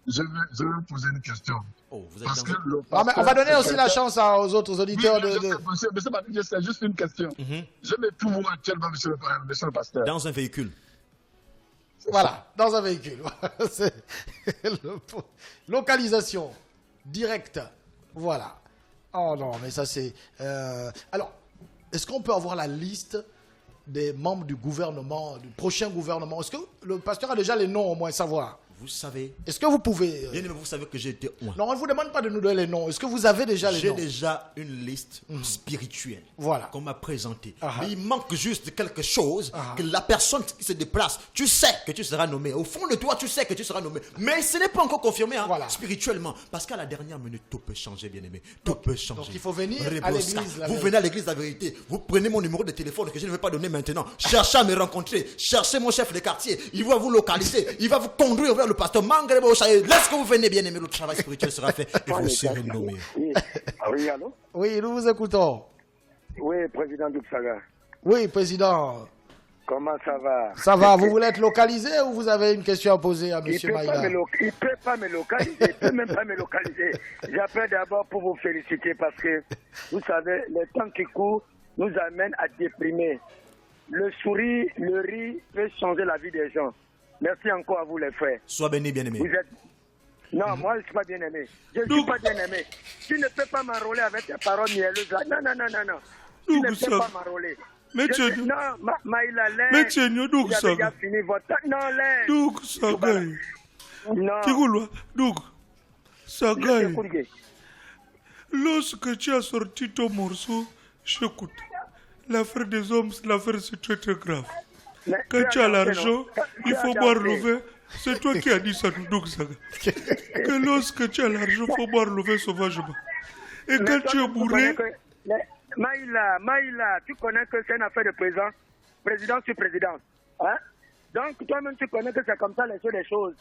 je vais vous poser une question. Oh, vous êtes Parce que dans... le Non, mais on pasteur, va donner c'est aussi la quelqu'un- chance aux autres auditeurs Oui, de... Monsieur Patrick, c'est juste une question. Je mets tout où actuellement, monsieur le pasteur. dans un véhicule. Voilà, dans un véhicule. C'est localisation directe. Voilà. Oh non, mais ça c'est... Alors, est-ce qu'on peut avoir la liste des membres du gouvernement, du prochain gouvernement? Est-ce que le pasteur a déjà les noms au moins savoir? Vous savez. Est-ce que vous pouvez... Bien aimé, vous savez que j'ai été loin. Non, on ne vous demande pas de nous donner les noms. Est-ce que vous avez déjà les J'ai noms? déjà une liste spirituelle Voilà. qu'on m'a présentée. Ah. Mais il manque juste quelque chose Ah. que la personne qui se déplace, tu sais que tu seras nommé. Au fond de toi, tu sais que tu seras nommé. Mais ce n'est pas encore confirmé Voilà. spirituellement. Parce qu'à la dernière minute, tout peut changer, bien aimé. Tout peut changer. donc il faut venir à Rebrosca. l'église, la Vous vérité. venez à l'église, la vérité. Vous prenez mon numéro de téléphone que je ne vais pas donner maintenant. Cherchez à me rencontrer. Cherchez mon chef de quartier. Il va vous localiser. Il va vous conduire vers le pasteur Mangrebo. Lorsque vous venez, bien aimé, le travail spirituel sera fait et vous serez nommé. Oui, oui, allô? Oui, nous vous écoutons. Oui, président Duxaga. Oui, président. Comment ça va? Ça va, vous voulez être localisé ou vous avez une question à poser à M. Il peut Maïla? peut pas me localiser, il peut même pas me localiser. J'appelle d'abord pour vous féliciter parce que, vous savez, le temps qui court nous amène à déprimer. Le sourire, le rire peut changer la vie des gens. Merci encore à vous les frères. Sois béni, bien aimé. Vous êtes Non, moi, je ne suis pas bien aimé. Je ne suis pas bien aimé. Tu ne peux pas m'enrôler avec tes paroles mielleuses. Là. Non. Tu ne peux pas m'enrôler. Non, Maïla, mais tu n'as vous avez déjà fini votre temps. Non, l'air. Donc, Sagaï. Non. Kigulwa, donc, Sagaï. Lorsque tu as sorti ton morceau, j'écoute. L'affaire des hommes, l'affaire c'est très très grave. Mais quand tu as l'argent, non. il faut boire le vin. C'est toi qui as dit ça, donc Saga. Que lorsque tu as l'argent, il faut boire le vin sauvagement. Et quand tu es bourré... Maïla, tu connais que c'est une affaire de président sur présidence. Hein? Donc toi-même tu connais que c'est comme ça les choses.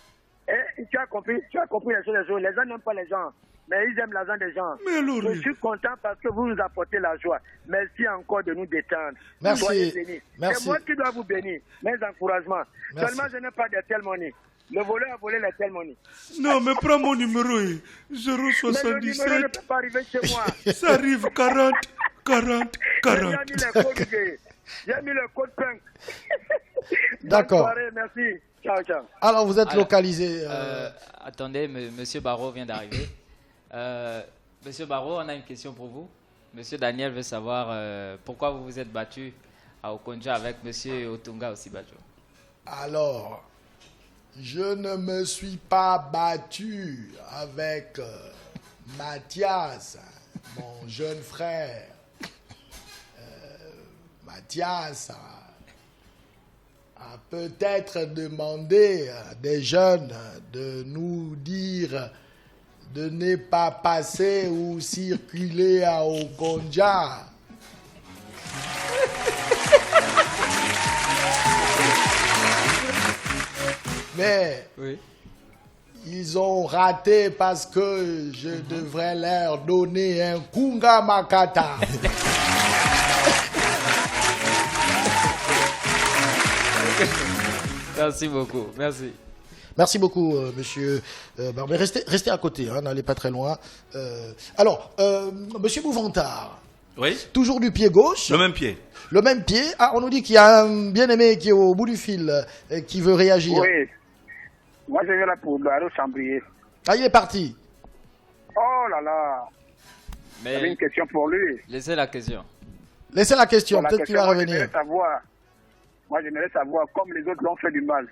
Et tu as compris les choses. Les gens n'aiment pas les gens, mais ils aiment l'argent des gens. Mais alors, je suis content parce que vous nous apportez la joie. Merci encore de nous détendre. Merci. Soyez bénis. Merci. C'est moi qui dois vous bénir. Mes encouragements. Merci. Seulement je n'ai pas de tel money. Le voleur a volé les tel money. Non, mais prends mon numéro. 077. Mais le numéro ne peut pas arriver chez moi. Ça arrive 40. J'ai mis le code punk. D'accord. Merci. Ciao. Alors, vous êtes localisé. Attendez, Monsieur Barrault vient d'arriver. Monsieur Barrault, on a une question pour vous. Monsieur Daniel veut savoir pourquoi vous vous êtes battu à Okonja avec Monsieur Otunga Osibajo. Alors, je ne me suis pas battu avec Mathias, mon jeune frère. Mathias a peut-être demandé à des jeunes de nous dire de ne pas passer ou circuler à Okonja. Mais oui. Ils ont raté parce que je devrais leur donner un Kunga Makata. Merci beaucoup, merci. Merci beaucoup, monsieur Barbet. Restez à côté, hein, n'allez pas très loin. Alors, monsieur Bouvantard. Oui. Toujours du pied gauche. Le même pied. Le même pied. Ah, on nous dit qu'il y a un bien-aimé qui est au bout du fil, qui veut réagir. Oui. Moi, je viens là pour Barreau Chambrier. Ah, il est parti. Oh là là. Mais j'avais une question pour lui. Laissez la question. Laissez la question, peut-être qu'il va revenir. Moi, j'aimerais savoir, comme les autres l'ont fait du mal,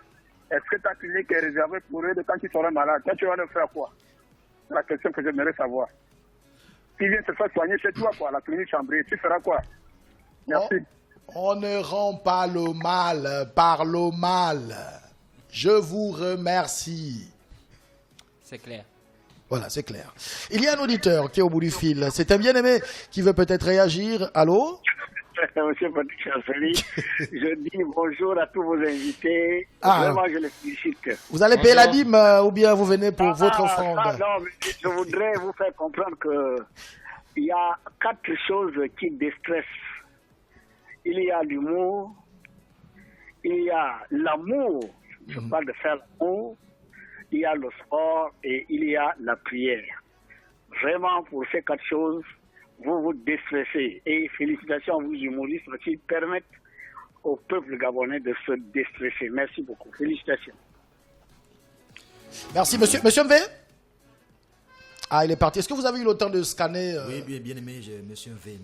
est-ce que ta clinique est réservée pour eux de quand ils seront malades? Toi, tu vas leur faire quoi? C'est la question que j'aimerais savoir. S'ils viennent se faire soigner chez toi, quoi, la clinique Chambrier, tu feras quoi? Merci. On ne rend pas le mal par le mal. Je vous remercie. C'est clair. Voilà, c'est clair. Il y a un auditeur qui est au bout du fil. C'est un bien-aimé qui veut peut-être réagir. Allô? Monsieur Patrick Chanceli, je dis bonjour à tous vos invités. Vraiment, je les félicite. Vous allez payer la dîme ou bien vous venez pour votre offrande? Non, mais je voudrais vous faire comprendre qu'il y a 4 choses qui déstressent. Il y a l'humour, il y a l'amour, je parle de faire l'amour, il y a le sport et il y a la prière. Vraiment, pour ces 4 choses, vous vous déstressez. Et félicitations à vous, humoristes, qui permettent au peuple gabonais de se déstresser. Merci beaucoup. Félicitations. Merci, monsieur. Monsieur MV? Ah, il est parti. Est-ce que vous avez eu le temps de scanner Oui, bien aimé, monsieur V.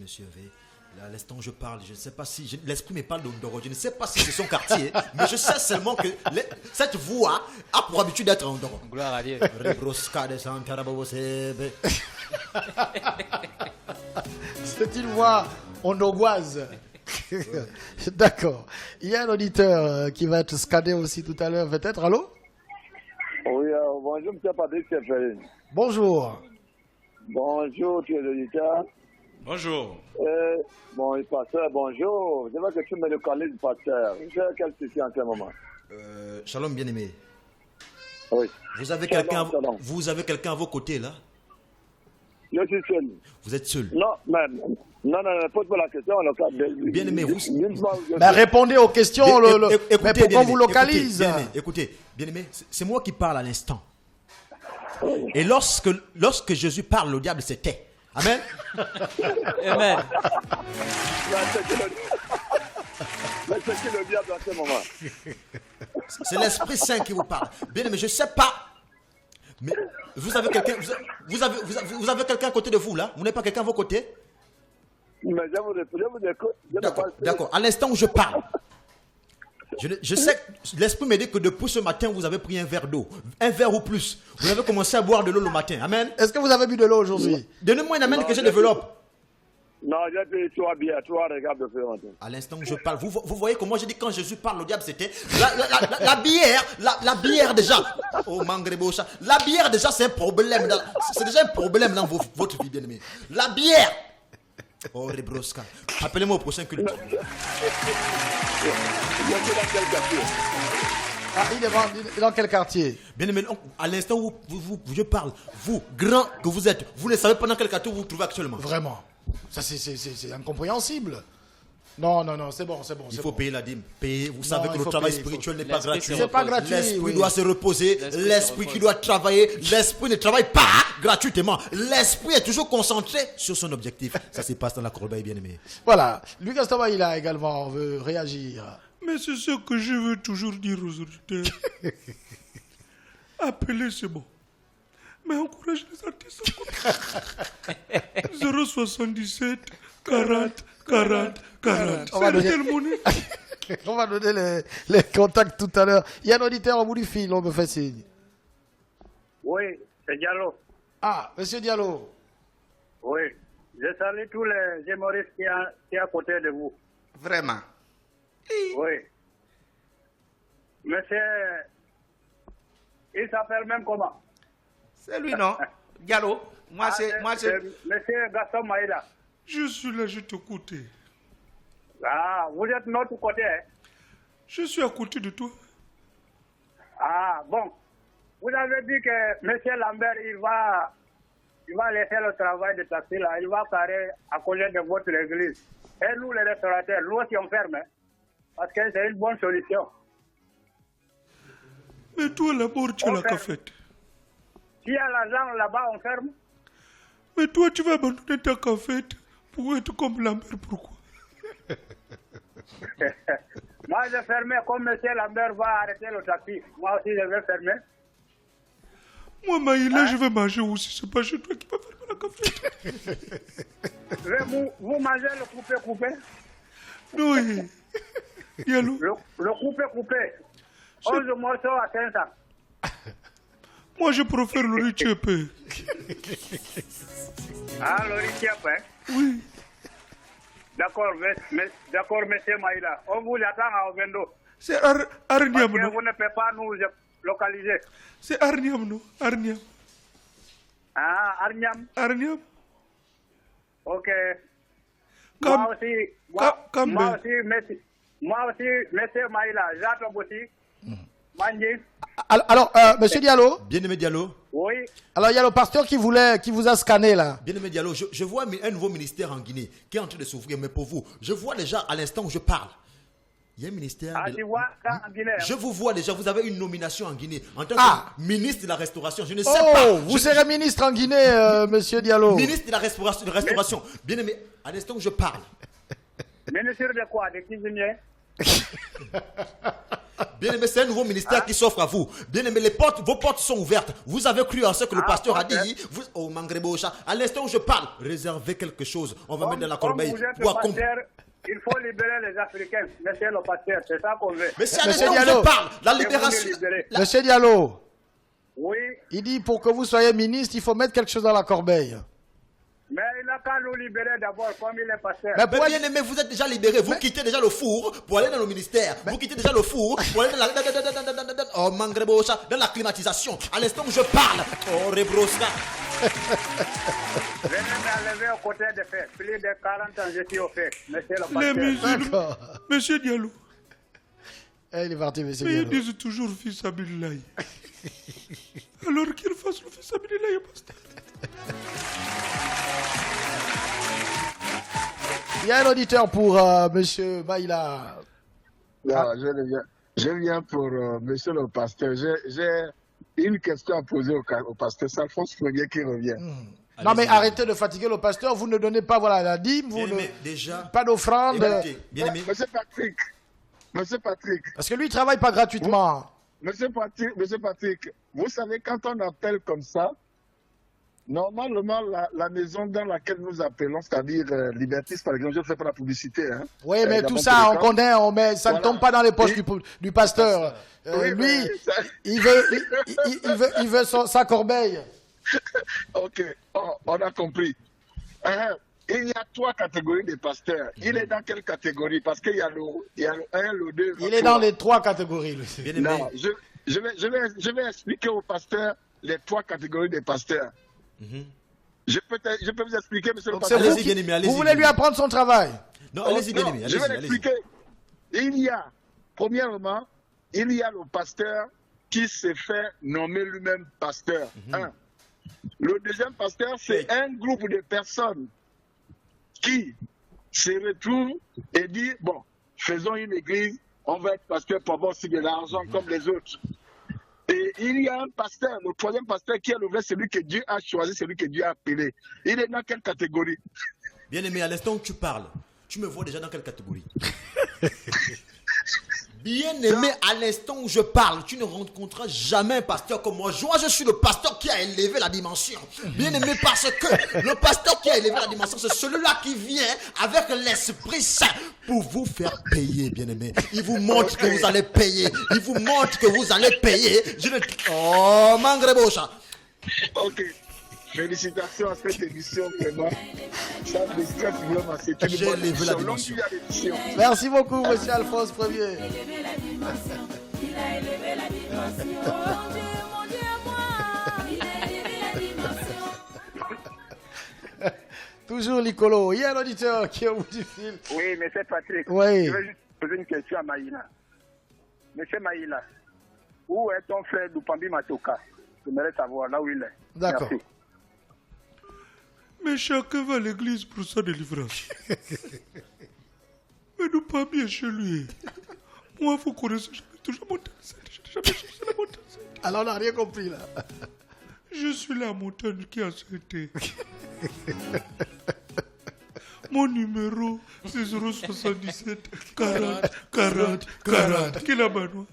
Là, à l'instant où je parle, je ne sais pas si... L'esprit me parle d'Ondoro. Je ne sais pas si c'est son quartier, mais je sais seulement que cette voix a pour habitude d'être en Ondoro. Gloire à Dieu. C'est une voix ondogoise. D'accord. Il y a un auditeur qui va être scanné aussi tout à l'heure, peut-être. Allô? Oui, bonjour, M. Patrick Seferine. Bonjour. Bonjour, tu es l'auditeur. Bonjour. Bon, le pasteur, bonjour. Je veux que tu me localises, pasteur. J'ai quel souci en ce moment? Shalom, bien-aimé. Oui. Vous avez quelqu'un à vos côtés, là? Je suis seul. Vous êtes seul? Non, pose-moi la question. Bien-aimé, Mais répondez aux questions. Mais pourquoi vous localise? Écoutez, bien-aimé, c'est moi qui parle à l'instant. Et lorsque Jésus parle, le diable se tait. Amen. Amen. Le diable en ce moment. C'est l'Esprit Saint qui vous parle. Bien aimé, je ne sais pas Mais vous avez quelqu'un, vous avez quelqu'un à côté de vous là? Vous n'avez pas quelqu'un à vos côtés? Mais je vous écoute. D'accord. À l'instant où je parle, je sais que l'esprit me dit que depuis ce matin, vous avez pris un verre d'eau. Un verre ou plus. Vous avez commencé à boire de l'eau le matin. Amen. Est-ce que vous avez bu de l'eau aujourd'hui? Donnez-moi une amène que je développe. Non, j'ai pris toi bien, toi regarde de faire longtemps. À l'instant où je parle, vous voyez comment j'ai dit quand Jésus parle au diable, c'était la bière déjà. Oh Mangrebocha, la bière déjà c'est un problème. C'est déjà un problème dans votre vie, bien-aimé. La bière. Oh Rebroska, appelez-moi au prochain culte. Ah, il est dans quel quartier? Bien-aimé, à l'instant où je parle, vous, grand que vous êtes, vous ne savez pas dans quel quartier vous vous trouvez actuellement. Vraiment. Ça, c'est incompréhensible. Non, c'est bon. Il faut payer la dîme. Payer. Vous savez que le travail spirituel n'est pas gratuit. C'est pas gratuit. L'esprit doit se reposer. L'esprit qui doit travailler. L'esprit ne travaille pas gratuitement. L'esprit est toujours concentré sur son objectif. Ça se passe dans la corbeille, bien-aimé. Voilà. Lucas Thomas, il a également veut réagir. Mais c'est ce que je veux toujours dire aux auditeurs. Appelez, c'est bon. Mais encouragez les artistes. 077 40 40 40. On va donner les contacts tout à l'heure. Il y a un auditeur au bout du fil, on me fait signe. Oui, c'est Diallo. Ah, monsieur Diallo. Oui, je salue tous les humoristes qui sont à côté de vous. Vraiment. Oui. Monsieur, il s'appelle même comment? C'est lui, non? Diallo. Moi, c'est. Monsieur Gaston Maïla. Je suis là, je t'écoute. Ah, vous êtes de notre côté, hein? Je suis à côté de toi. Ah, bon. Vous avez dit que monsieur Lambert, il va laisser le travail de taxi là. Il va carrer à côté de votre église. Et nous, les restaurateurs, nous aussi, on ferme. Hein? Parce que c'est une bonne solution. Mais toi, là-bas, tu as la cafette. S'il y a l'argent là-bas, on ferme. Mais toi, tu vas abandonner ta cafette pour être comme Lambert, pourquoi? Moi, je ferme comme M. Lambert va arrêter le taxi. Moi aussi, je vais fermer. Moi, Maïla, je vais manger aussi. C'est pas chez toi qui va fermer la cafette. Vous mangez le coupé? Oui. Diallo. Le coupé. 11 morceaux à 500. Moi, je préfère le riz tchépé. Ah, le riz tchépé? Oui. D'accord, monsieur Maïla. On vous attend à Ovendo. C'est Arniam, non? Vous ne pouvez pas nous localiser. C'est Arniam, non? Arniam. Ah, Arniam. Ok. Moi aussi, monsieur Maïla, j'attends aussi. Alors, monsieur Diallo. Bien-aimé Diallo. Oui. Alors, il y a le pasteur qui vous a scanné là. Bien-aimé Diallo, je vois un nouveau ministère en Guinée qui est en train de s'ouvrir, mais pour vous, je vois déjà à l'instant où je parle. Il y a un ministère. Ah, tu vois, en Guinée. Je vous vois déjà, vous avez une nomination en Guinée en tant que ministre de la Restauration. Je ne sais pas. Vous serez ministre en Guinée, monsieur Diallo. Ministre de la Restauration. Bien-aimé, à l'instant où je parle. Ministre de quoi? De cuisinier? Bien-aimé, c'est un nouveau ministère qui s'offre à vous. Bien-aimé, vos portes sont ouvertes. Vous avez cru en ce que le pasteur a dit. Oh, Mangrebocha, à l'instant où je parle, réservez quelque chose. On va mettre dans la corbeille. Il faut libérer les Africains, monsieur le pasteur, c'est ça qu'on veut. Mais c'est à l'instant où je parle, la libération. Monsieur Diallo. Oui. Il dit pour que vous soyez ministre, il faut mettre quelque chose dans la corbeille. Mais il n'a qu'à nous libérer d'abord, comme il est pasteur. Mais bien aimé, vous êtes déjà libéré. Vous quittez déjà le four pour aller dans le ministère. Vous quittez déjà le four pour aller dans la climatisation. À l'instant où je parle. Oh, Rebroska. Venez m'enlever aux côtés de fait. Plus de 40 ans, je suis au fait. Monsieur le pasteur. Les musulmans. Monsieur Diallo. Il est parti, monsieur Diallo. Mais ils disent toujours fils Abillahi. Alors qu'il fasse le fils Abillahi, pasteur. Il y a un auditeur pour monsieur Maïla. Non, je viens pour monsieur le pasteur. J'ai une question à poser au pasteur. C'est Alphonse Premier qui revient. Non, mais arrêtez de fatiguer le pasteur. Vous ne donnez pas la dîme. Pas d'offrande. Monsieur Patrick. Parce que lui, il ne travaille pas gratuitement. Monsieur Patrick, vous savez, quand on appelle comme ça, normalement, la maison dans laquelle nous appelons, c'est-à-dire Libertis, par exemple, je ne fais pas la publicité. Hein, oui, mais tout ça, on connaît, ça ne tombe pas dans les poches du pasteur. Oui, lui, ça... il veut sa corbeille. Ok, on a compris. Il y a 3 catégories de pasteurs. Il est dans quelle catégorie? Parce qu'il y a le 1, le 2, le 3. Il est dans les 3 catégories. Non, je vais expliquer aux pasteurs les 3 catégories de pasteurs. Je peux vous expliquer, monsieur le pasteur. Vous voulez lui apprendre son travail? Non, allez-y, bien aimé. Je vais l'expliquer. Premièrement, il y a le pasteur qui s'est fait nommer lui-même pasteur. Le deuxième pasteur, c'est un groupe de personnes qui se retrouvent et disent, bon, faisons une église, on va être pasteur pour avoir aussi de l'argent comme les autres. Et il y a un pasteur, le troisième pasteur qui est le vrai, celui que Dieu a choisi, celui que Dieu a appelé. Il est dans quelle catégorie? Bien aimé, à l'instant où tu parles, tu me vois déjà dans quelle catégorie? Bien aimé, à l'instant où je parle, tu ne rencontreras jamais un pasteur comme moi. Moi, je suis le pasteur qui a élevé la dimension. Bien aimé, parce que le pasteur qui a élevé la dimension, c'est celui-là qui vient avec l'Esprit Saint pour vous faire payer, bien aimé. Il vous montre que vous allez payer. Il vous montre que vous allez payer. Oh, Mangrebocha. Ok. Félicitations à cette émission, vraiment. Ça me stresse vraiment. C'est une bonne émission. Longue vie à l'émission. Merci beaucoup, monsieur Alphonse Ier. Toujours Nicolo. Il y a un auditeur qui est au bout du fil. Oui, monsieur Patrick. Oui. Je vais juste poser une question à Maïla. Monsieur Maïla, où est ton frère Dupambi Matoka? J'aimerais savoir là où il est. D'accord. Merci. Mais chacun va à l'église pour sa délivrance. Mais nous pas bien chez lui. Moi, vous connaissez, j'avais toujours monté la montagne. Alors, on n'a rien compris là. Je suis la montagne qui a sauté. Mon numéro, c'est 077 40 40 40. Qui l'a banois?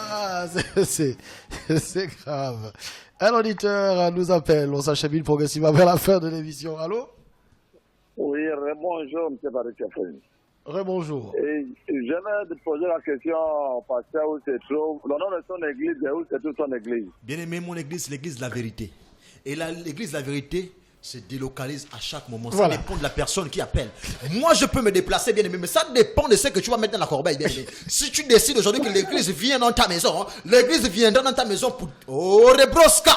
Ah, c'est grave. Un auditeur nous appelle. On s'achemine progressivement vers la fin de l'émission. Allô? Oui, bonjour, M. Barikafoni. Rebonjour. J'aimerais te poser la question au pasteur où se trouve, le nom de son église et où se trouve son église. Bien aimé, mon église, c'est l'église de la vérité. Et l'église de la vérité se délocalise à chaque moment. Ça dépend de la personne qui appelle. Moi, je peux me déplacer, bien aimé, mais ça dépend de ce que tu vas mettre dans la corbeille, bien aimé. Si tu décides aujourd'hui que l'église vient dans ta maison, l'église viendra dans ta maison pour... Oh, Rebroska!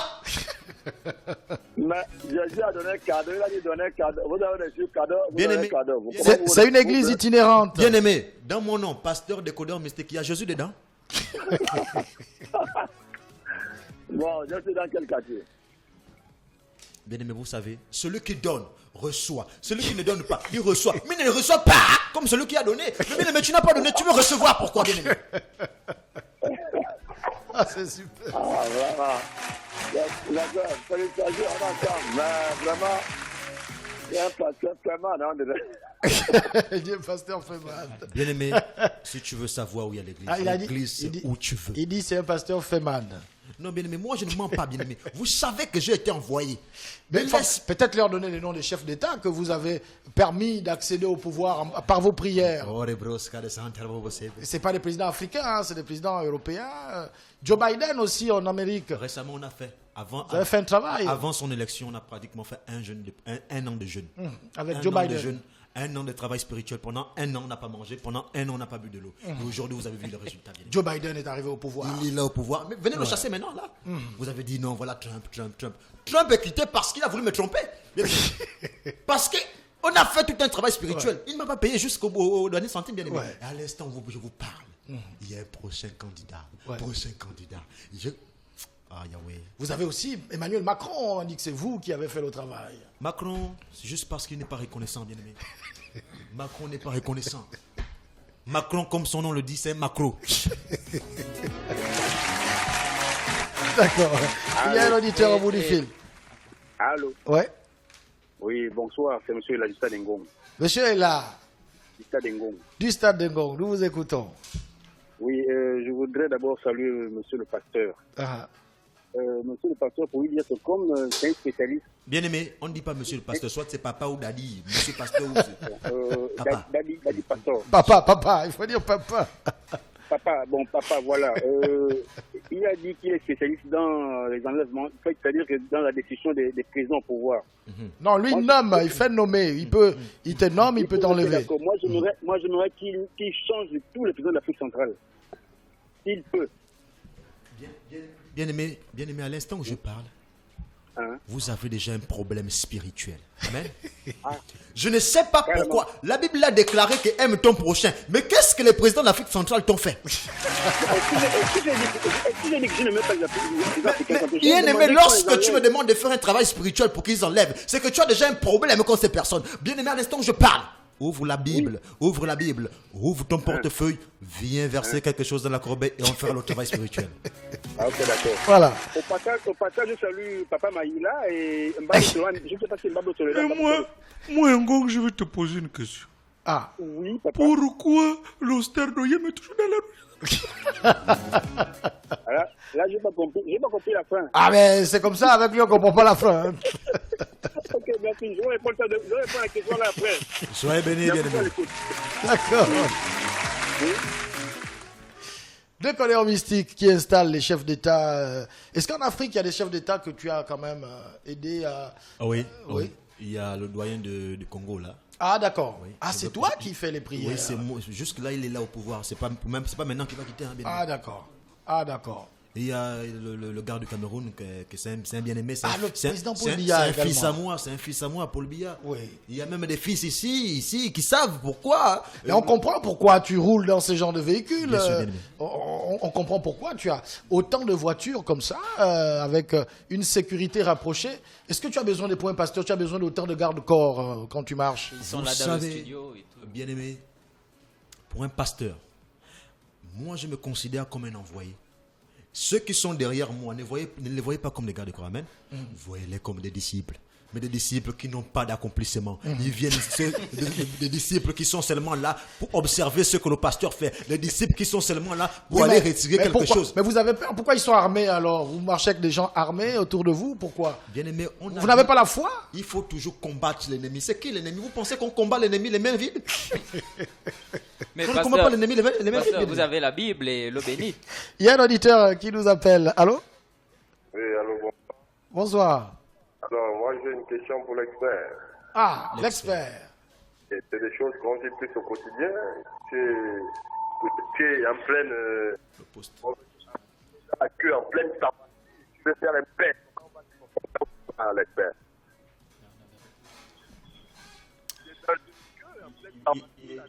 Mais Jésus a donné cadeau, il a dit donner cadeau. Vous avez reçu cadeau, bien aimé. Cadeau. C'est une église itinérante. Bien aimé, dans mon nom, pasteur, décodeur, mystique, il y a Jésus dedans. Bon, je suis dans quel quartier? Bien aimé, vous savez, celui qui donne, reçoit. Celui qui ne donne pas, il reçoit. Mais il ne reçoit pas comme celui qui a donné. Mais bien aimé, tu n'as pas donné, tu veux recevoir. Pourquoi, bien aimé? Ah, c'est super. Ah, vraiment. D'accord, félicitations, on entend. Mais vraiment, il y a un pasteur vraiment, non? Il dit pasteur fait mal. Bien aimé, si tu veux savoir où il y a l'église, l'église, c'est où tu veux. Il dit c'est un pasteur fait mal. Non, bien aimé, moi je ne mens pas, bien aimé. Vous savez que j'ai été envoyé. Mais peut-être leur donner les noms des chefs d'État que vous avez permis d'accéder au pouvoir par vos prières. C'est pas des présidents africains, hein, c'est des présidents européens. Joe Biden aussi en Amérique. Récemment, on a fait. Vous avez fait un travail. Avant son élection, on a pratiquement fait un an de jeûne. Avec Joe Biden. Un an de travail spirituel. Pendant un an, on n'a pas mangé. Pendant un an, on n'a pas bu de l'eau. Et aujourd'hui, vous avez vu le résultat. Joe Biden est arrivé au pouvoir. Il est là au pouvoir. Mais venez le chasser maintenant, là. Vous avez dit non, voilà Trump. Trump est quitté parce qu'il a voulu me tromper. Parce qu'on a fait tout un travail spirituel. Il ne m'a pas payé jusqu'au dernier centime, bien aimé. À l'instant où je vous parle, il y a un prochain candidat. Ah, Yahweh. Vous avez aussi Emmanuel Macron, on dit que c'est vous qui avez fait le travail. Macron, c'est juste parce qu'il n'est pas reconnaissant, bien aimé. Macron n'est pas reconnaissant. Macron, comme son nom le dit, c'est un macro. D'accord. Il y a un auditeur au bout du fil. Allô? Ouais. Oui, bonsoir, c'est monsieur Ladista Ngom. Monsieur est là. du Stade Ngong. Du Stade de Ngong, nous vous écoutons. Oui, je voudrais d'abord saluer monsieur le pasteur. Ah. Monsieur le pasteur, pour lui dire que comme c'est un spécialiste... Bien aimé, on ne dit pas monsieur le pasteur, soit c'est papa ou daddy. Monsieur pasteur ou c'est... Papa. Daddy pasteur. Papa, il faut dire papa. Papa, voilà. Il a dit qu'il est spécialiste dans les enlèvements, c'est-à-dire que dans la décision des présidents au pouvoir. Non, lui, il nomme, il fait nommer. Il te nomme, il peut t'enlever. Moi, j'aimerais qu'il change de tous les présidents d'Afrique centrale. S'il peut. Bien aimé, à l'instant où je parle, vous avez déjà un problème spirituel. Amen. Je ne sais pas pourquoi. La Bible a déclaré que aime ton prochain. Mais qu'est-ce que les présidents de l'Afrique centrale t'ont fait? Bien aimé, lorsque tu me demandes de faire un travail spirituel pour qu'ils enlèvent, c'est que tu as déjà un problème contre ces personnes. Bien aimé, à l'instant où je parle, ouvre la Bible, ouvre ton portefeuille, viens verser quelque chose dans la corbeille et on fera le travail spirituel. Ok, d'accord. Voilà. Au passage, je salue Papa Maïla et Mbabo Solan. Je ne sais pas si Mbabo Solan. Moi, Ngong, je vais te poser une question. Ah. Oui, papa. Pourquoi l'Austère d'Oyem est toujours dans la rue? Là, je n'ai pas compris la fin. Ah, mais c'est comme ça, avec lui, on ne comprend pas la fin. Hein. Ok, merci. Je vais répondre à la question là après. Soyez bénis, bien aimé. D'accord. Oui. Dès qu'on est en mystique, qui installe les chefs d'État, est-ce qu'en Afrique, il y a des chefs d'État que tu as quand même aidé à... Oui. Il y a le doyen du Congo là. Ah, d'accord. Oui. Ah, c'est toi qui fais les prières. Oui, c'est moi. Jusque-là, il est là au pouvoir. C'est pas maintenant qu'il va quitter. Hein, bien Ah, d'accord. Et il y a le gars du Cameroun, que c'est un bien-aimé. Le président Paul Biya c'est un fils à moi, Paul Biya. Oui. Il y a même des fils ici, qui savent pourquoi. Et on comprend pourquoi tu roules dans ce genre de véhicule. Bien sûr, bien aimé. On comprend pourquoi tu as autant de voitures comme ça, avec une sécurité rapprochée. Est-ce que tu as besoin des points pasteurs? Tu as besoin d'autant de garde-corps quand tu marches? Ils sont Vous là dans savez, le studio et tout. bien aimé, pour un pasteur, moi je me considère comme un envoyé. Ceux qui sont derrière moi, ne les voyez pas comme des gardes de corps, amen. Voyez-les comme des disciples. Mais des disciples qui n'ont pas d'accomplissement. Ils viennent, des disciples qui sont seulement là pour observer ce que le pasteur fait. Les disciples qui sont seulement là pour aller retirer quelque chose. Mais vous avez peur? Pourquoi ils sont armés alors? Vous marchez avec des gens armés autour de vous? Pourquoi? Bien aimé, vous n'avez pas la foi? Il faut toujours combattre l'ennemi. C'est qui l'ennemi? Vous pensez qu'on combat l'ennemi les mains vides? Mais on ne combat pas l'ennemi les mains pasteur, vides. vous avez la Bible et l'eau bénite. Il y a un auditeur qui nous appelle. Allô? Oui, allô, bon. Bonsoir. Alors, moi, j'ai une question pour l'expert. Ah, l'expert. Et c'est des choses qu'on vit plus au quotidien. Tu es en pleine... la queue en pleine tape. Tu veux faire un paix. À l'expert.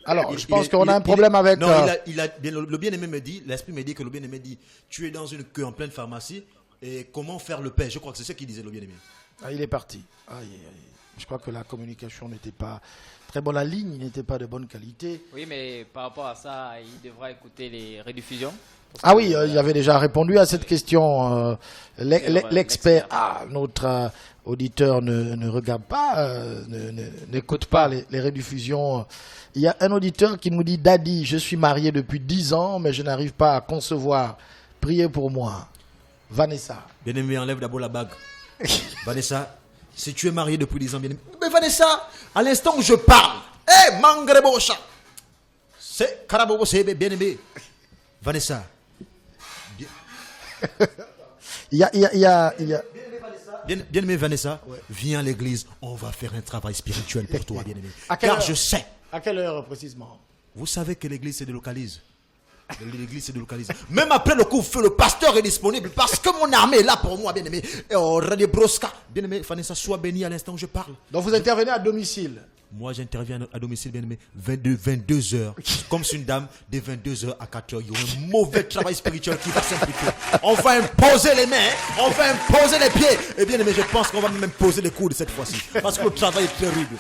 Alors, je pense qu'on a un problème avec... Non, le bien-aimé me dit, l'esprit me dit que le bien-aimé dit, tu es dans une queue en pleine pharmacie, et comment faire le pain? Je crois que c'est ce qu'il disait, le bien-aimé. Ah, il est parti. Je crois que la communication n'était pas très bonne, la ligne n'était pas de bonne qualité. Oui, mais par rapport à ça, il devra écouter les rediffusions. Ah oui, il avait déjà répondu à cette question. L'expert, notre auditeur ne regarde pas, n'écoute pas les rediffusions. Il y a un auditeur qui nous dit: Daddy, je suis marié depuis 10 ans, mais je n'arrive pas à concevoir. Priez pour moi. Vanessa. Bien-aimé, enlève d'abord la bague. Vanessa, si tu es marié depuis 10 ans, bien-aimé. Mais Vanessa, à l'instant où je parle, Mangrebocha, c'est Karabobo, c'est bien-aimé. Vanessa. Il y a... Bien-aimé Vanessa, viens à l'église, on va faire un travail spirituel pour toi, bien-aimé. Car je sais. À quelle heure précisément? Vous savez que l'église se délocalise. L'église se délocalise. Même après le coup, le pasteur est disponible parce que mon armée est là pour moi, bien-aimé. Bien-aimé, Vanessa, sois béni à l'instant où je parle. Donc vous intervenez à domicile? Moi, j'interviens à domicile, bien-aimé, 22 heures. Comme c'est une dame, de 22 heures à 4 heures. Il y aura un mauvais travail spirituel qui va s'impliquer. On va imposer les mains, on va imposer les pieds. Et bien aimé, je pense qu'on va même imposer les coudes cette fois-ci. Parce que le travail est terrible.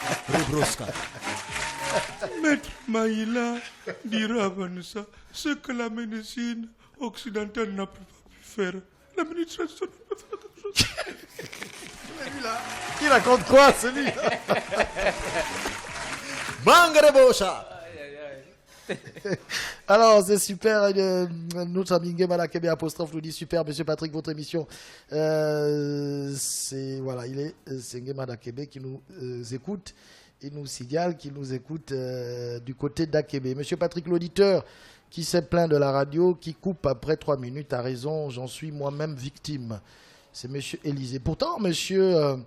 Maître Maïla dira à Vanessa ce que la médecine occidentale n'a pas pu faire. L'administration n'a pas fait quelque chose. Il raconte quoi, celui-là? Mangrebocha. Alors, c'est super. Notre ami Nguema Kébé apostrophe nous dit super, monsieur Patrick, votre émission. C'est Nguema Kébé qui nous écoute. Il nous signale qu'il nous écoute du côté d'Akébé. Monsieur Patrick, l'auditeur qui s'est plaint de la radio, qui coupe après 3 minutes, a raison. J'en suis moi-même victime. C'est monsieur Élisée. Pourtant, monsieur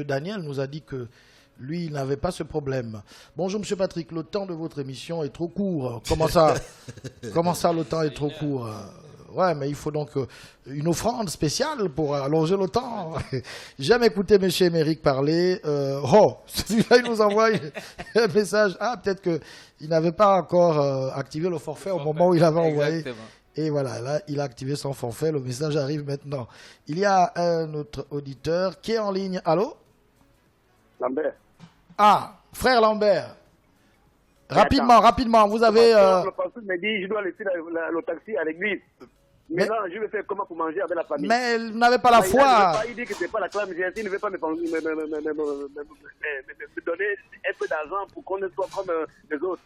Daniel nous a dit que lui, il n'avait pas ce problème. Bonjour, monsieur Patrick. Le temps de votre émission est trop court. Comment ça, le temps est trop court? Ouais, mais il faut donc une offrande spéciale pour allonger le temps. J'aime écouter M. Émeric parler. Celui-là, il nous envoie un message. Ah, peut-être qu'il n'avait pas encore activé le forfait au moment où il avait envoyé. Exactement. Et voilà, là, il a activé son forfait. Le message arrive maintenant. Il y a un autre auditeur qui est en ligne. Allô? Lambert. Ah, frère Lambert. Rapidement, vous avez... Le pasteur me dit, je dois laisser le taxi à l'église. Maintenant, je vais faire comment pour manger avec la famille. Mais vous n'avez pas la foi. Il dit que ce n'est pas la clame, il ne veut pas me donner un peu d'argent pour qu'on ne soit comme les autres.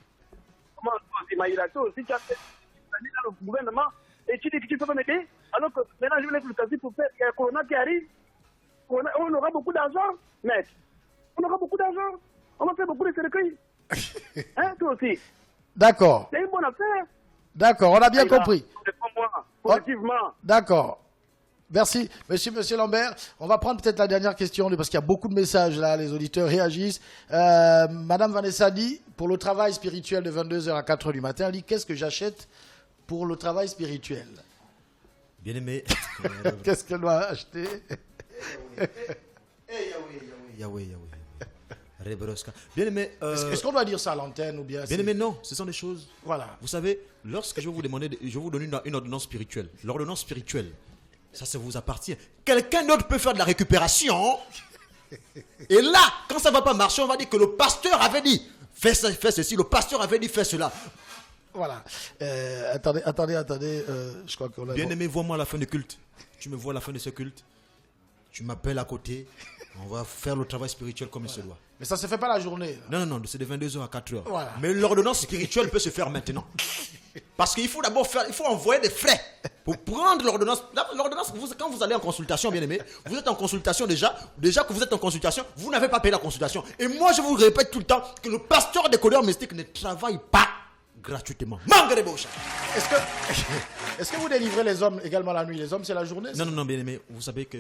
Comment toi, Maïlato, si tu as fait dans le gouvernement et tu dis que tu ne peux pas m'aider, alors que maintenant je vais laisser le taxi pour faire, il y a le corona qui arrive, on aura beaucoup d'argent, mec. On aura beaucoup d'argent, on va faire beaucoup de cercueils. Hein, toi aussi. D'accord. C'est une bonne affaire. D'accord, on a bien compris. Moi, positivement. D'accord. Merci, monsieur Lambert. On va prendre peut-être la dernière question, parce qu'il y a beaucoup de messages là, les auditeurs réagissent. Madame Vanessa dit, pour le travail spirituel de 22h à 4h du matin, elle dit, qu'est-ce que j'achète pour le travail spirituel? Bien aimé. Qu'est-ce qu'elle doit acheter? Yahweh. Bien aimé. Est-ce qu'on doit dire ça à l'antenne ou bien? Bien aimé, non. Ce sont des choses. Voilà. Vous savez, lorsque je vais vous demander, je vais vous donner une ordonnance spirituelle. L'ordonnance spirituelle, ça vous appartient. Quelqu'un d'autre peut faire de la récupération. Et là, quand ça ne va pas marcher, on va dire que le pasteur avait dit fais ça, fais ceci. Le pasteur avait dit fais cela. Voilà. Attendez. Je crois qu'on a... Bien aimé, vois-moi à la fin du culte. Tu me vois à la fin de ce culte. Tu m'appelles à côté. On va faire le travail spirituel comme il se doit. Mais ça ne se fait pas la journée. Là. Non, c'est de 22h à 4h. Voilà. Mais l'ordonnance spirituelle peut se faire maintenant. Parce qu'il faut d'abord envoyer des frais pour prendre l'ordonnance. L'ordonnance, quand vous allez en consultation, bien aimé, vous êtes en consultation déjà que vous êtes en consultation, vous n'avez pas payé la consultation. Et moi, je vous répète tout le temps que le pasteur des couleurs mystiques ne travaille pas gratuitement. Est-ce que vous délivrez les hommes également la nuit? Les hommes, c'est la journée? Non, bien aimé. Vous savez que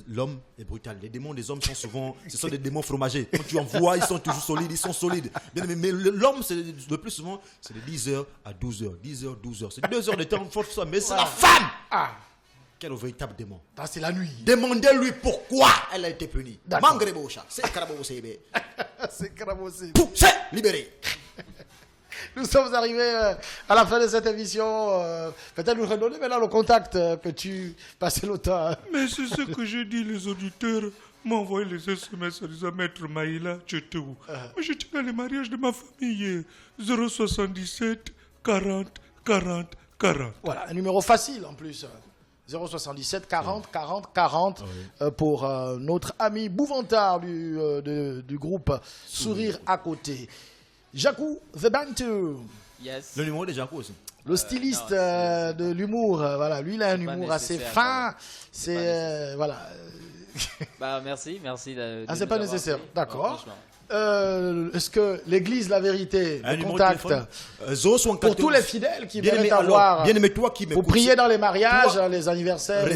l'homme est brutal. Les démons des hommes sont souvent, ce sont des démons fromagés. Quand tu en vois, ils sont toujours solides. Bien aimé. Mais l'homme, le plus souvent, c'est de 10h à 12h. 10h, 12h. C'est 2 heures de temps, mais c'est la femme. Ah. Quel véritable démon. Ah, c'est la nuit. Demandez-lui pourquoi elle a été punie. D'accord. Mangrebocha. C'est Karabosebe. C'est Karabosebe. C'est libéré. Nous sommes arrivés à la fin de cette émission. Peut-être nous redonner maintenant le contact que tu passais le temps. Mais c'est ce que je dis, les auditeurs m'envoient les SMS en disant Maître Maïla, tu étais où? Moi, j'étais dans le mariage de ma famille. 077 40 40 40. Voilà, un numéro facile en plus. 077 40 40 40 pour notre ami Bouvantard du groupe Sourire à côté. Jacou The Bantu. Yes. Le numéro de Jacou aussi. Le styliste de l'humour. Voilà, lui, il a un humour assez fin. C'est. Voilà. Bah, merci. C'est pas nécessaire. D'accord. Est-ce que l'église, la vérité, le contact pour tous les fidèles qui veulent avoir. Bien aimé, toi qui pour prier dans les mariages, les anniversaires.